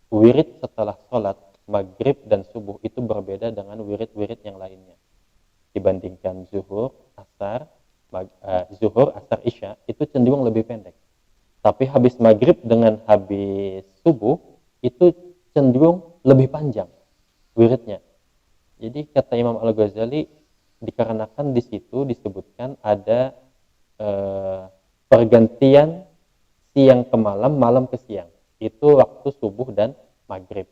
Wirid setelah salat maghrib dan subuh itu berbeda dengan wirid-wirid yang lainnya. Dibandingkan zuhur, asar, isya itu cenderung lebih pendek. Tapi habis maghrib dengan habis subuh itu cenderung lebih panjang wiridnya. Jadi kata Imam Al-Ghazali, dikarenakan di situ disebutkan ada pergantian siang ke malam, malam ke siang. Itu waktu subuh dan maghrib.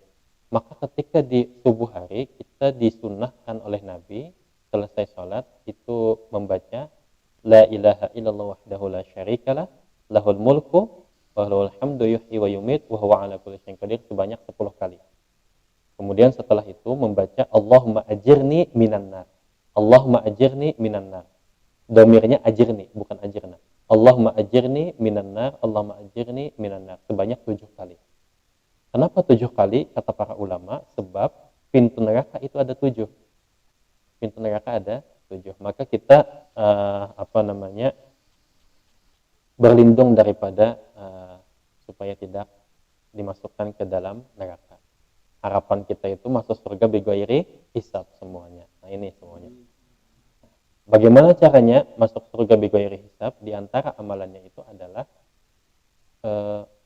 Maka ketika di subuh hari kita disunnahkan oleh Nabi selesai sholat itu membaca La ilaha illallah wahdahu la syarikalah lahul mulku wa lahul hamdu yuhyi wa yumit wa huwa ala kulli syai'in qadir sebanyak 10 kali. Kemudian setelah itu membaca Allahumma ajirni minan nar. Allahumma ajirni minan nar. Domirnya ajirni, bukan ajirna. Allahumma ajirni minan nar, Allahumma ajirni minan nar. Sebanyak 7 kali. Kenapa 7 kali? Kata para ulama, sebab pintu neraka itu ada 7. Pintu neraka ada 7. Maka kita berlindung daripada supaya tidak dimasukkan ke dalam neraka. Harapan kita itu masuk surga bighairi hisab semuanya. Nah ini semuanya. Bagaimana caranya masuk surga bighairi hisab? Di antara amalannya itu adalah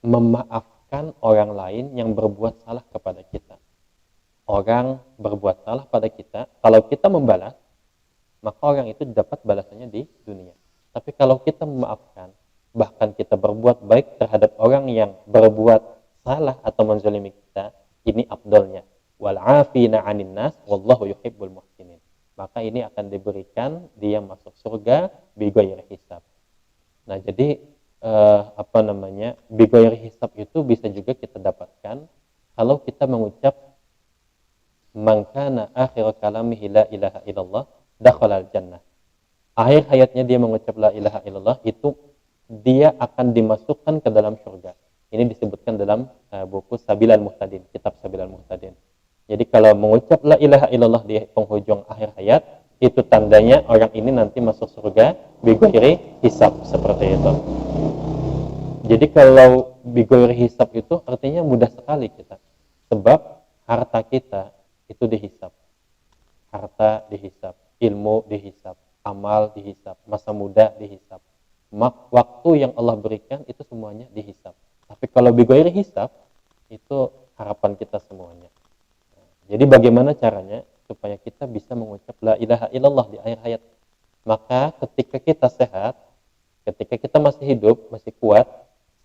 memaafkan orang lain yang berbuat salah kepada kita. Orang berbuat salah pada kita, kalau kita membalas, maka orang itu dapat balasannya di dunia. Tapi kalau kita memaafkan, bahkan kita berbuat baik terhadap orang yang berbuat salah atau menzalimi kita, ini afdalnya. Wal 'afina 'anil nas wallahu yuhibbul muhsinin. Maka ini akan diberikan dia masuk surga bighairi hisab. Nah, jadi bighairi hisab itu bisa juga kita dapatkan kalau kita mengucap man kana akhir kalamihi la ilaha illallah dakhala al jannah. akhir hayatnya dia mengucap la ilaha illallah, itu dia akan dimasukkan ke dalam surga. Ini disebutkan dalam buku Sabilal Muhtadin, kitab Sabilal Muhtadin. Jadi kalau mengucap la ilaha illallah di penghujung akhir hayat, itu tandanya orang ini nanti masuk surga bighairi hisab, seperti itu. Jadi kalau bighairi hisab itu artinya mudah sekali kita. Sebab harta kita itu dihisab. Harta dihisab, ilmu dihisab, amal dihisab, masa muda dihisab. Waktu yang Allah berikan itu semuanya dihisab. Tapi kalau bighairi hisab, itu harapan kita semuanya. Jadi bagaimana caranya supaya kita bisa mengucap la ilaha illallah di akhir hayat? Maka ketika kita sehat, ketika kita masih hidup, masih kuat,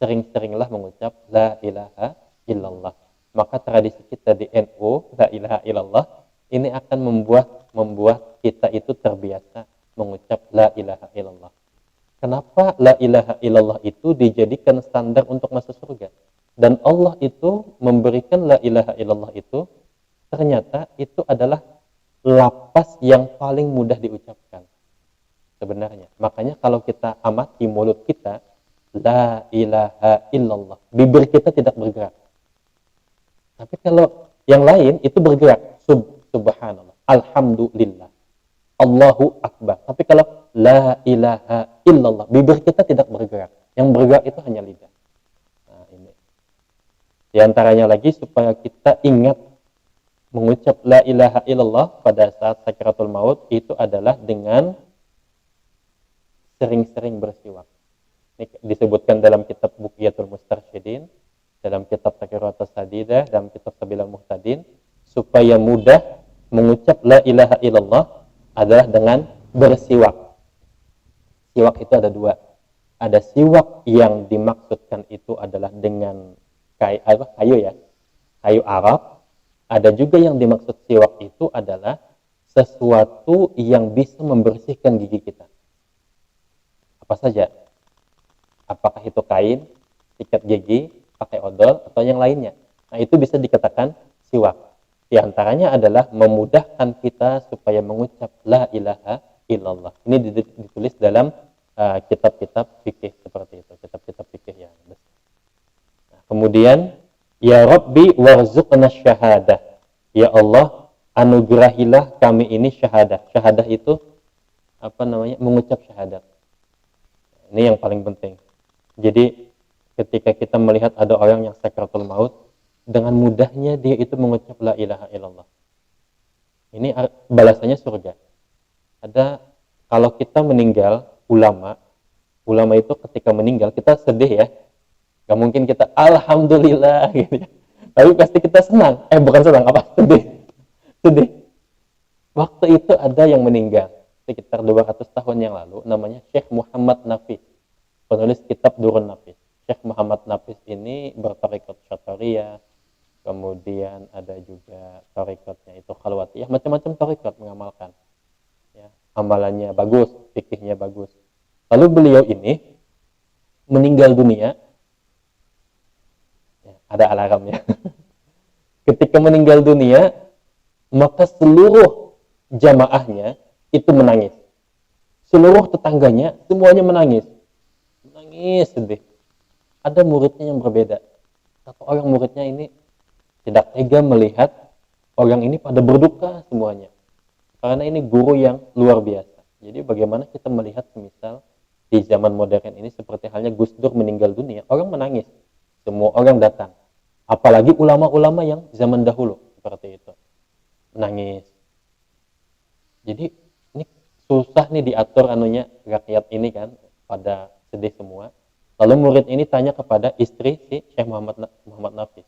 sering-seringlah mengucap la ilaha illallah. Maka tradisi kita di NU, la ilaha illallah, ini akan membuat kita itu terbiasa mengucap la ilaha illallah. Kenapa la ilaha illallah itu dijadikan standar untuk masuk surga? Dan Allah itu memberikan la ilaha illallah itu, ternyata itu adalah lapas yang paling mudah diucapkan sebenarnya. Makanya kalau kita amati mulut kita, la ilaha illallah, bibir kita tidak bergerak. Tapi kalau yang lain itu bergerak, subhanallah, alhamdulillah, Allahu akbar. Tapi kalau la ilaha illallah, bibir kita tidak bergerak. Yang bergerak itu hanya lidah. Nah, ini. Di antaranya lagi supaya kita ingat mengucap la ilaha illallah pada saat sakaratul maut itu adalah dengan sering-sering bersiwak. Ini disebutkan dalam kitab Buqiyatul Mustarsyidin, dalam kitab Taqiratus Sadidah, dalam kitab Sabilal Muhtadin, supaya mudah mengucap la ilaha illallah adalah dengan bersiwak. Siwak itu ada dua. Ada siwak yang dimaksudkan itu adalah dengan kayu ya, kayu Arab. Ada juga yang dimaksud siwak itu adalah sesuatu yang bisa membersihkan gigi kita. Apa saja? Apakah itu kain, sikat gigi, pakai odol, atau yang lainnya. Nah, itu bisa dikatakan siwak. Di antaranya adalah memudahkan kita supaya mengucap la ilaha illallah. Ini ditulis dalam kitab-kitab fikih seperti itu, kitab-kitab fikih yang besar. Nah, kemudian ya Rabbi warzuqna syahadah. Ya Allah, anugerahilah kami ini syahadah. Syahadah itu mengucap syahadat. Ini yang paling penting. Jadi ketika kita melihat ada orang yang sakaratul maut, dengan mudahnya dia itu mengucap la ilaha illallah. Ini balasannya surga. Ada kalau kita meninggal, ulama itu ketika meninggal kita sedih ya. Gak mungkin kita alhamdulillah gitu ya. Tapi pasti kita senang. Bukan senang, sedih. Waktu itu ada yang meninggal sekitar 200 tahun yang lalu, namanya Syekh Muhammad Nafis, penulis kitab Durrun Nafis. Syekh Muhammad Nafis ini bertarekat Syathariyah, kemudian ada juga tarekatnya itu Khalwatiyah, macam-macam tarekat mengamalkan. Ya, amalannya bagus, fikihnya bagus. Lalu beliau ini meninggal dunia. Ada alarmnya. Ketika meninggal dunia, maka seluruh jamaahnya itu menangis. Seluruh tetangganya semuanya menangis. Menangis sedih. Ada muridnya yang berbeda. Satu orang muridnya ini tidak tega melihat orang ini pada berduka semuanya. Karena ini guru yang luar biasa. Jadi bagaimana kita melihat semisal di zaman modern ini seperti halnya Gus Dur meninggal dunia, orang menangis. Semua orang datang. Apalagi ulama-ulama yang zaman dahulu seperti itu. Menangis. Jadi ini susah nih diatur rakyat ini kan pada sedih semua. Lalu murid ini tanya kepada istri si Syekh Muhammad Nafis.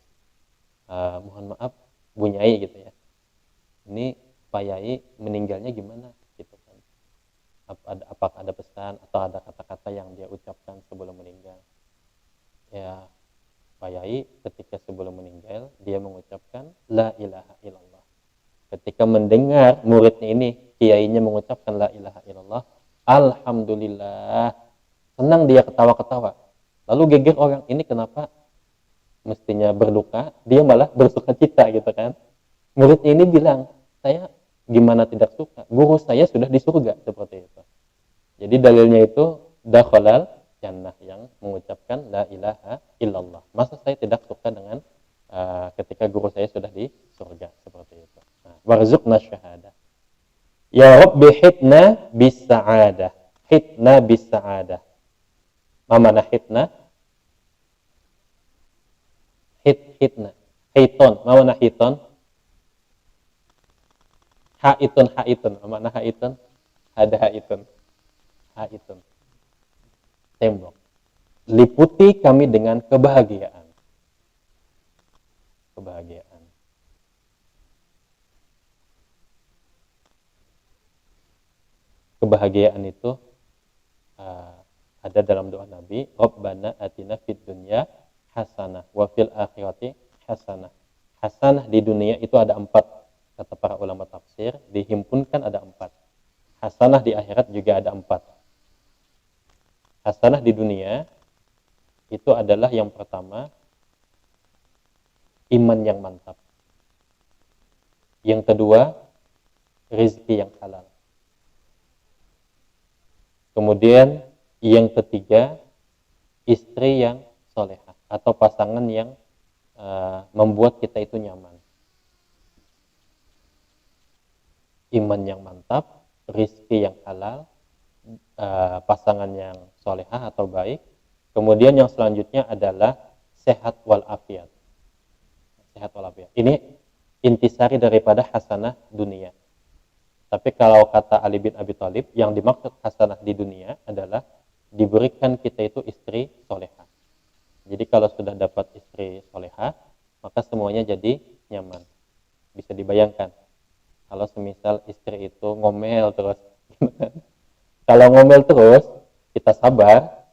Mohon maaf Bu Nyai gitu ya. Ini Pak Yai meninggalnya gimana gitu kan. Apakah ada pesan atau ada kata-kata yang dia ucapkan sebelum meninggal? Ya, Pak Yai ketika sebelum meninggal dia mengucapkan la ilaha illallah. Ketika mendengar muridnya ini kiainya mengucapkan la ilaha illallah, alhamdulillah, senang dia ketawa-ketawa. Lalu geger orang ini kenapa mestinya berduka, dia malah bersuka cita gitu kan. Muridnya ini bilang, saya gimana tidak suka, guru saya sudah di surga, seperti itu. Jadi dalilnya itu dakhalal jannah, yang mengucapkan la ilaha illallah. Masa saya tidak suka dengan ketika guru saya sudah di surga, seperti itu. Nah, warzuqna syahadah. Ya Rabbi hitna bis sa'adah. Hitna bis sa'adah. Ma mana hitna? Hitna. Hiton. Ma mana hiton? Haitun, haitun. Ma mana haitun? Ada haitun. Haitun. Tembok. Liputi kami dengan kebahagiaan. Kebahagiaan. Kebahagiaan itu ada dalam doa Nabi, Rabbana atina fid dunya hasanah wa fil akhirati hasanah. Hasanah di dunia itu ada 4, kata para ulama tafsir, dihimpunkan ada 4. Hasanah di akhirat juga ada 4. Hasanah di dunia itu adalah yang pertama, iman yang mantap. Yang kedua, rezeki yang halal. Kemudian yang ketiga, istri yang solehah atau pasangan yang membuat kita itu nyaman. Iman yang mantap, rezeki yang halal, pasangan yang solehah atau baik. Kemudian yang selanjutnya adalah sehat walafiat. Sehat walafiat. Ini intisari daripada hasanah dunia. Tapi kalau kata Ali bin Abi Thalib, yang dimaksud hasanah di dunia adalah diberikan kita itu istri soleha. Jadi kalau sudah dapat istri soleha, maka semuanya jadi nyaman. Bisa dibayangkan. Kalau semisal istri itu ngomel terus. Kalau ngomel terus, kita sabar,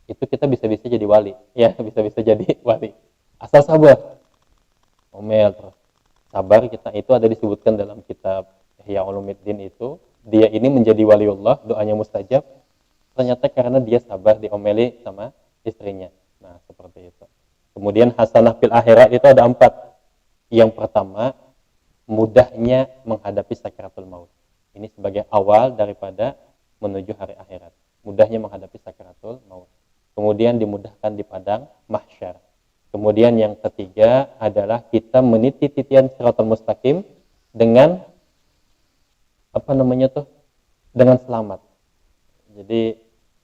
itu kita bisa-bisa jadi wali. Ya, bisa-bisa jadi wali. Asal sabar. Ngomel terus. Sabar kita itu ada disebutkan dalam kitab Ihya Ulumuddin itu, dia ini menjadi waliullah, doanya mustajab, ternyata karena dia sabar diomeli sama istrinya. Nah, seperti itu. Kemudian hasanah fil akhirat itu ada 4. Yang pertama, mudahnya menghadapi sakaratul maut. Ini sebagai awal daripada menuju hari akhirat. Mudahnya menghadapi sakaratul maut. Kemudian dimudahkan di padang mahsyar. Kemudian yang ketiga adalah kita meniti titian siratal mustaqim dengan dengan selamat. Jadi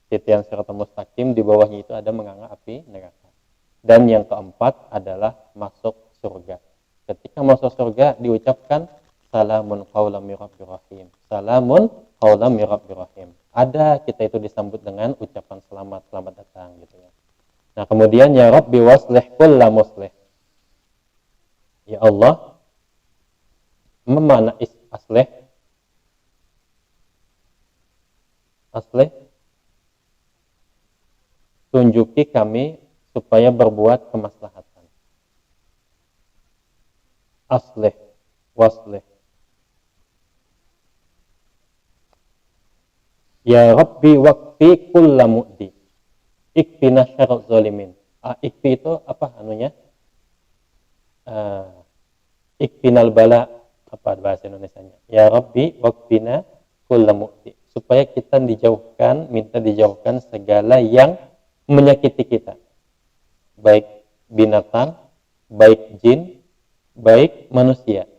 titian siratal mustaqim di bawahnya itu ada menganga api neraka. Dan yang keempat adalah masuk surga. Ketika masuk surga diucapkan salamun qaulam mir rabbir rahim. Salamun qaulam mir rabbir rahim. Ada kita itu disambut dengan ucapan selamat, selamat datang gitu ya. Nah, kemudian ya Rabbi waslih kulla muslih. Ya Allah, mana aslih? Aslih, tunjuki kami supaya berbuat kemaslahatan. Aslih, waslih. Ya Rabbi waqfi kulla mu'di. Ikfina syarruz zalimin. Ikfi itu apa anunya? Ikfinal bala, apa bahasa Indonesianya? Ya Rabbi waqfina kulla mu'di. Supaya kita minta dijauhkan segala yang menyakiti kita. Baik binatang, baik jin, baik manusia.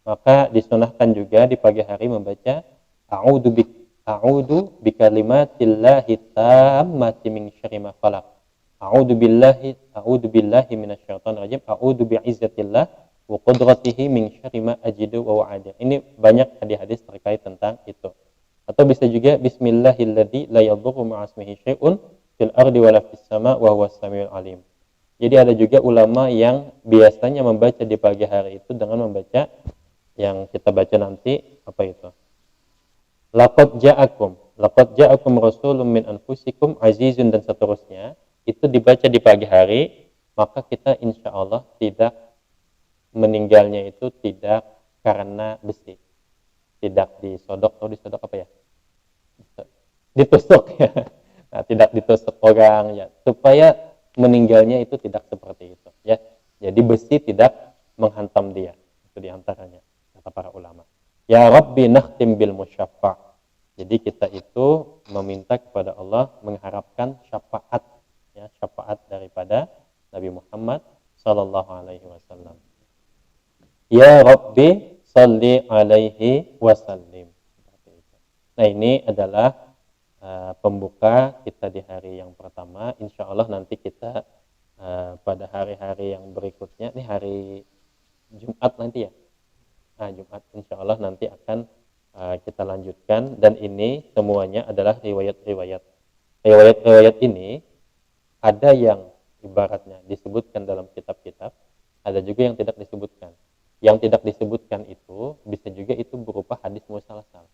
Maka disunahkan juga di pagi hari membaca a'udzu bikalimatillahi tammati min syarri ma khalaq. A'udzu billahi minasyaitonir rajim. A'udzu bi'izzatillah wa qudratihi min syarri ma ajidu wa a'adir. Ini banyak hadis-hadis terkait tentang itu. Atau bisa juga bismillahilladzi la yadhurru ma'asmihi syai'un fil ardi wala fis sama' wa huwas samiul alim. Jadi ada juga ulama yang biasanya membaca di pagi hari itu dengan membaca yang kita baca nanti apa itu? Laqad ja'akum rasulun min anfusikum azizun dan seterusnya. Itu dibaca di pagi hari, maka kita insya Allah tidak meninggalnya itu tidak karena besi. Tidak disodok atau disodok apa ya? Ditusuk ya. Nah, tidak ditusuk orang ya, supaya meninggalnya itu tidak seperti itu ya. Jadi besi tidak menghantam dia. Itu diantaranya kata para ulama. Ya Rabbi nakhtim bil musyaffa'. Jadi kita itu meminta kepada Allah, mengharapkan syafaat, ya, syafaat daripada Nabi Muhammad sallallahu alaihi wasallam. Ya Rabbi salli alaihi wasallim. Nah, ini adalah pembuka kita di hari yang pertama. Insya Allah nanti kita pada hari-hari yang berikutnya, ini hari Jumat nanti ya. Nah, Jumat insya Allah nanti akan kita lanjutkan, dan ini semuanya adalah riwayat-riwayat. Riwayat-riwayat ini ada yang ibaratnya disebutkan dalam kitab-kitab, ada juga yang tidak disebutkan. Yang tidak disebutkan itu bisa juga itu berupa hadis musalsal.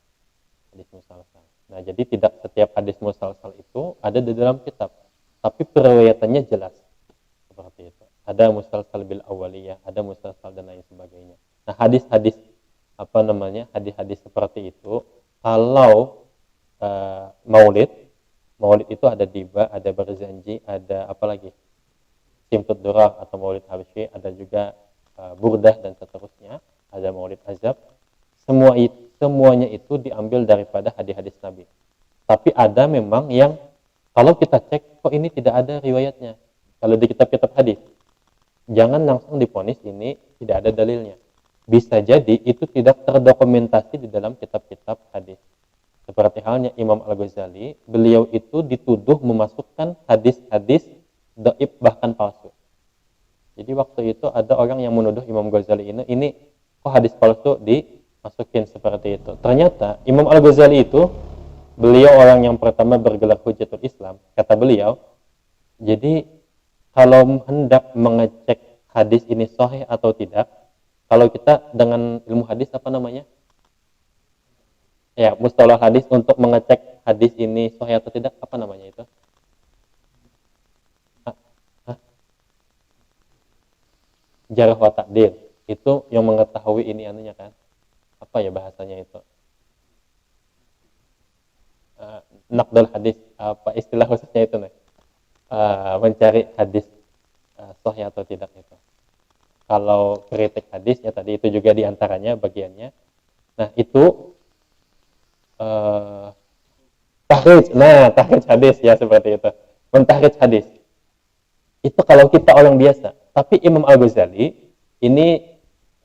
Hadis musalsal. Nah, jadi tidak setiap hadis musalsal itu ada di dalam kitab, tapi periwayatannya jelas seperti itu. Ada musalsal bil awaliyah, ada musalsal dan lain sebagainya. Nah, hadis-hadis hadis-hadis seperti itu, kalau maulid itu ada diba, ada berzanji, ada apa lagi, simtud durah atau maulid habsyi, ada juga burdah dan seterusnya, ada maulid azab. Semuanya itu diambil daripada hadis-hadis Nabi. Tapi ada memang yang kalau kita cek, kok ini tidak ada riwayatnya. Kalau di kitab-kitab hadis, jangan langsung diponis ini tidak ada dalilnya. Bisa jadi itu tidak terdokumentasi di dalam kitab-kitab hadis. Seperti halnya Imam Al-Ghazali, beliau itu dituduh memasukkan hadis-hadis dhaif bahkan palsu. Jadi waktu itu ada orang yang menuduh Imam Ghazali ini kok hadis palsu dimasukin seperti itu. Ternyata Imam Al-Ghazali itu beliau orang yang pertama bergelar Hujatul Islam, kata beliau. Jadi kalau hendak mengecek hadis ini sahih atau tidak, kalau kita dengan ilmu hadis apa namanya? Ya, mustalah hadis, untuk mengecek hadis ini sahih atau tidak, apa namanya itu? Jarh wa ta'dil. Itu yang mengetahui ini anunya kan? Apa ya bahasanya itu? Naqdul hadis, apa istilah khususnya itu nih? Mencari hadis sahih atau tidak itu. Kalau kritik hadis ya tadi itu juga diantaranya bagiannya. Nah itu tahrij hadis ya, seperti itu. Mentahrij hadis. Itu kalau kita orang biasa. Tapi Imam Al-Ghazali ini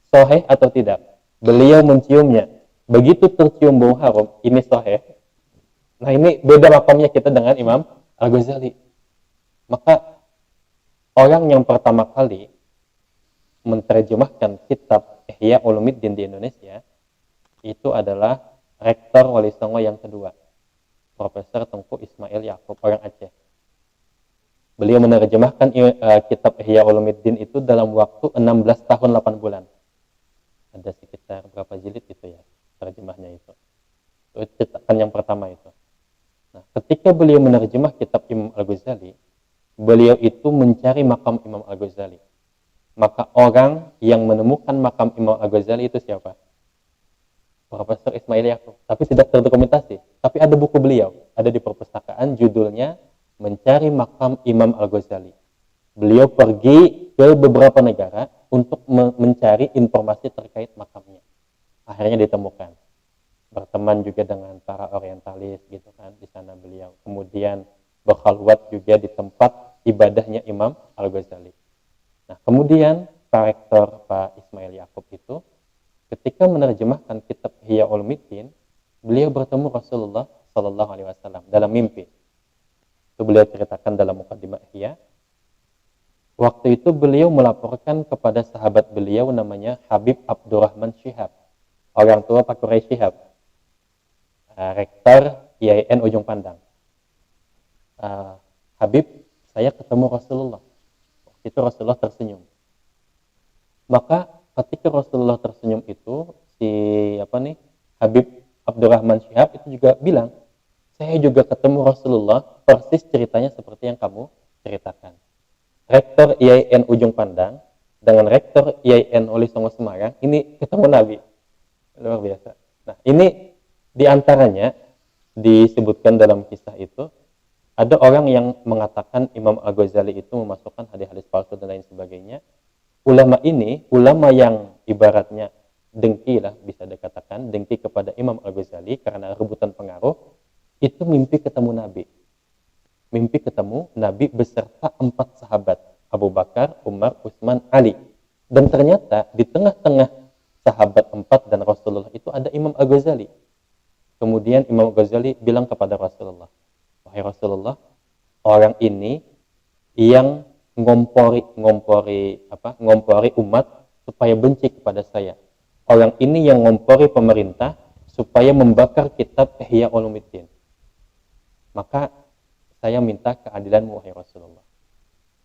sahih atau tidak? Beliau menciumnya. Begitu tercium bau harum, ini sahih. Nah ini beda makamnya kita dengan Imam Al-Ghazali. Maka orang yang pertama kali menerjemahkan kitab Ihya Ulumuddin di Indonesia itu adalah Rektor Wali Songo yang kedua, Profesor Tengku Ismail Yakub, orang Aceh. Beliau menerjemahkan kitab Ihya Ulumuddin itu dalam waktu 16 tahun 8 bulan. Ada sekitar berapa jilid itu ya terjemahnya itu. Itu cetakan yang pertama itu. Nah, ketika beliau menerjemah kitab Imam Al-Ghazali, beliau itu mencari makam Imam Al-Ghazali. Maka orang yang menemukan makam Imam Al-Ghazali itu siapa? Profesor Ismail Yakub. Tapi tidak terdokumentasi. Tapi ada buku beliau, ada di perpustakaan, judulnya Mencari Makam Imam Al-Ghazali. Beliau pergi ke beberapa negara untuk mencari informasi terkait makamnya. Akhirnya ditemukan. Berteman juga dengan para orientalis gitu kan di sana beliau. Kemudian berkhalwat juga di tempat ibadahnya Imam Al-Ghazali. Nah, kemudian Pak Rektor Pak Ismail Yakub itu ketika menerjemahkan kitab Ihya Ulumuddin, beliau bertemu Rasulullah Sallallahu Alaihi Wasallam dalam mimpi. Itu beliau ceritakan dalam Muqaddimah Ihya. Waktu itu beliau melaporkan kepada sahabat beliau namanya Habib Abdurrahman Syihab, orang tua Pak Quraish Syihab, Rektor IAIN Ujung Pandang. Habib, saya ketemu Rasulullah. Itu Rasulullah tersenyum. Maka ketika Rasulullah tersenyum itu, si Habib Abdurrahman Syihab itu juga bilang, saya juga ketemu Rasulullah, persis ceritanya seperti yang kamu ceritakan. Rektor IAIN Ujung Pandang dengan Rektor IAIN Wali Songo Semarang ini ketemu Nabi. Luar biasa. Nah, ini diantaranya disebutkan dalam kisah itu, ada orang yang mengatakan Imam Al-Ghazali itu memasukkan hadis-hadis palsu dan lain sebagainya. Ulama ini, ulama yang ibaratnya dengki lah bisa dikatakan, dengki kepada Imam Al-Ghazali karena rebutan pengaruh, itu mimpi ketemu Nabi. Mimpi ketemu Nabi beserta 4 sahabat, Abu Bakar, Umar, Utsman, Ali. Dan ternyata di tengah-tengah sahabat 4 dan Rasulullah itu ada Imam Al-Ghazali. Kemudian Imam Al-Ghazali bilang kepada Rasulullah, wahai Rasulullah, orang ini yang ngompori umat supaya benci kepada saya. Orang ini yang ngompori pemerintah supaya membakar kitab Ihya Ulumuddin. Maka saya minta keadilanmu wahai Rasulullah.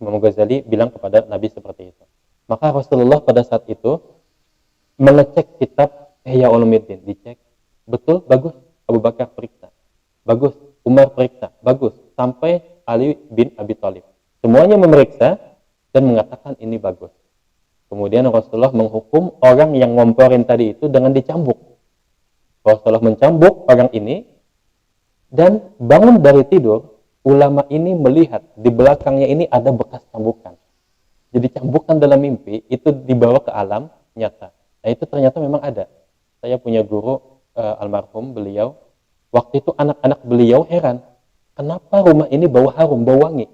Imam Ghazali bilang kepada Nabi seperti itu. Maka Rasulullah pada saat itu mengecek kitab Ihya Ulumuddin, dicek, betul, bagus, Abu Bakar periksa, bagus, Umar periksa, bagus, sampai Ali bin Abi Thalib. Semuanya memeriksa dan mengatakan ini bagus. Kemudian Rasulullah menghukum orang yang ngomporin tadi itu dengan dicambuk. Rasulullah mencambuk orang ini dan bangun dari tidur, ulama ini melihat di belakangnya ini ada bekas cambukan. Jadi cambukan dalam mimpi itu dibawa ke alam nyata. Nah itu ternyata memang ada. Saya punya guru almarhum beliau, waktu itu anak-anak beliau heran, kenapa rumah ini bau harum, bau wangi?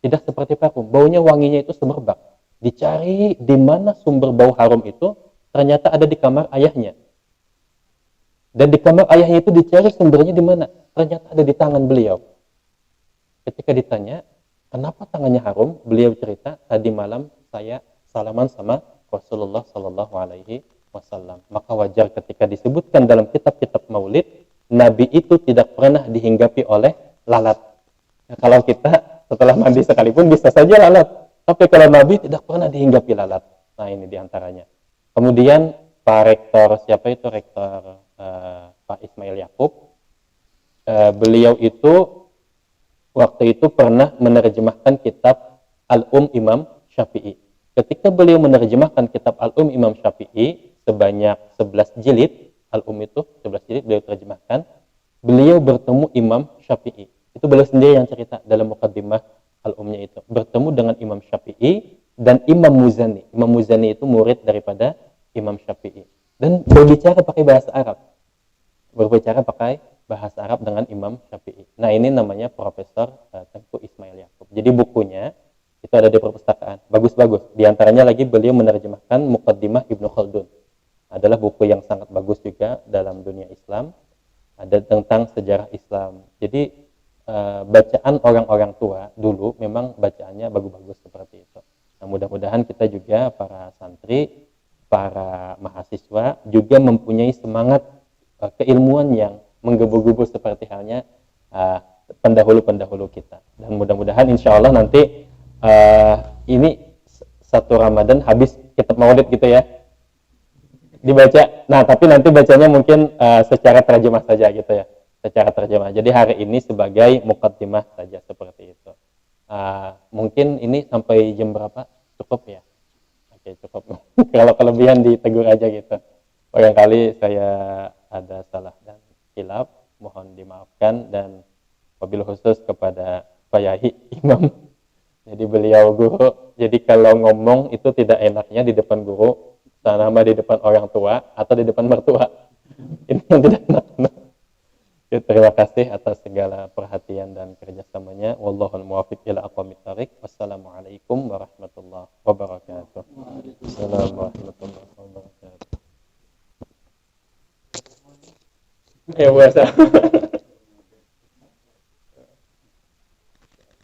Tidak seperti parfum, baunya wanginya itu semerbak. Dicari di mana sumber bau harum itu, ternyata ada di kamar ayahnya. Dan di kamar ayahnya itu dicari sumbernya di mana? Ternyata ada di tangan beliau. Ketika ditanya, kenapa tangannya harum? Beliau cerita, tadi malam saya salaman sama Rasulullah Sallallahu Alaihi Wasallam. Maka wajar ketika disebutkan dalam kitab-kitab Maulid, Nabi itu tidak pernah dihinggapi oleh lalat. Nah, kalau kita setelah mandi sekalipun bisa saja lalat. Tapi kalau Nabi tidak pernah dihinggapi lalat. Nah ini diantaranya. Kemudian Pak Rektor, siapa itu Rektor Pak Ismail Yakub, beliau itu waktu itu pernah menerjemahkan kitab Al-Imam Syafi'i. Ketika beliau menerjemahkan kitab Al-Imam Syafi'i sebanyak 11 jilid, itu 11 jilid beliau terjemahkan, beliau bertemu Imam Syafi'i. Itu beliau sendiri yang cerita dalam mukaddimah Al-Umnya itu. Bertemu dengan Imam Syafi'i dan Imam Muzani. Imam Muzani itu murid daripada Imam Syafi'i. Dan berbicara pakai bahasa Arab. Berbicara pakai bahasa Arab dengan Imam Syafi'i. Nah ini namanya Profesor Tengku Ismail Yakub. Jadi bukunya itu ada di perpustakaan. Bagus-bagus. Di antaranya lagi beliau menerjemahkan Muqaddimah Ibnu Khaldun. Adalah buku yang sangat bagus juga dalam dunia Islam. Ada tentang sejarah Islam. Jadi bacaan orang-orang tua dulu memang bacaannya bagus-bagus seperti itu. Nah, mudah-mudahan kita juga para santri, para mahasiswa juga mempunyai semangat keilmuan yang menggebu-gebu seperti halnya pendahulu-pendahulu kita. Dan mudah-mudahan insya Allah nanti ini satu Ramadan habis kitab Maulid gitu ya dibaca. Nah tapi nanti bacanya mungkin secara terjemah saja gitu ya. Secara terjemah. Jadi hari ini sebagai mukaddimah saja seperti itu. Mungkin ini sampai jam berapa? Cukup ya? Oke, cukup. Kalau kelebihan ditegur aja gitu. Barangkali saya ada salah dan hilaf, mohon dimaafkan, dan wabil khusus kepada Pak Yai Imam. Jadi beliau guru, jadi kalau ngomong itu tidak enaknya di depan guru, sama di depan orang tua atau di depan mertua. Ini yang tidak enak. Terima kasih atas segala perhatian dan kerjasamanya. Wallahul muwaffiq ila aqwamit thoriq.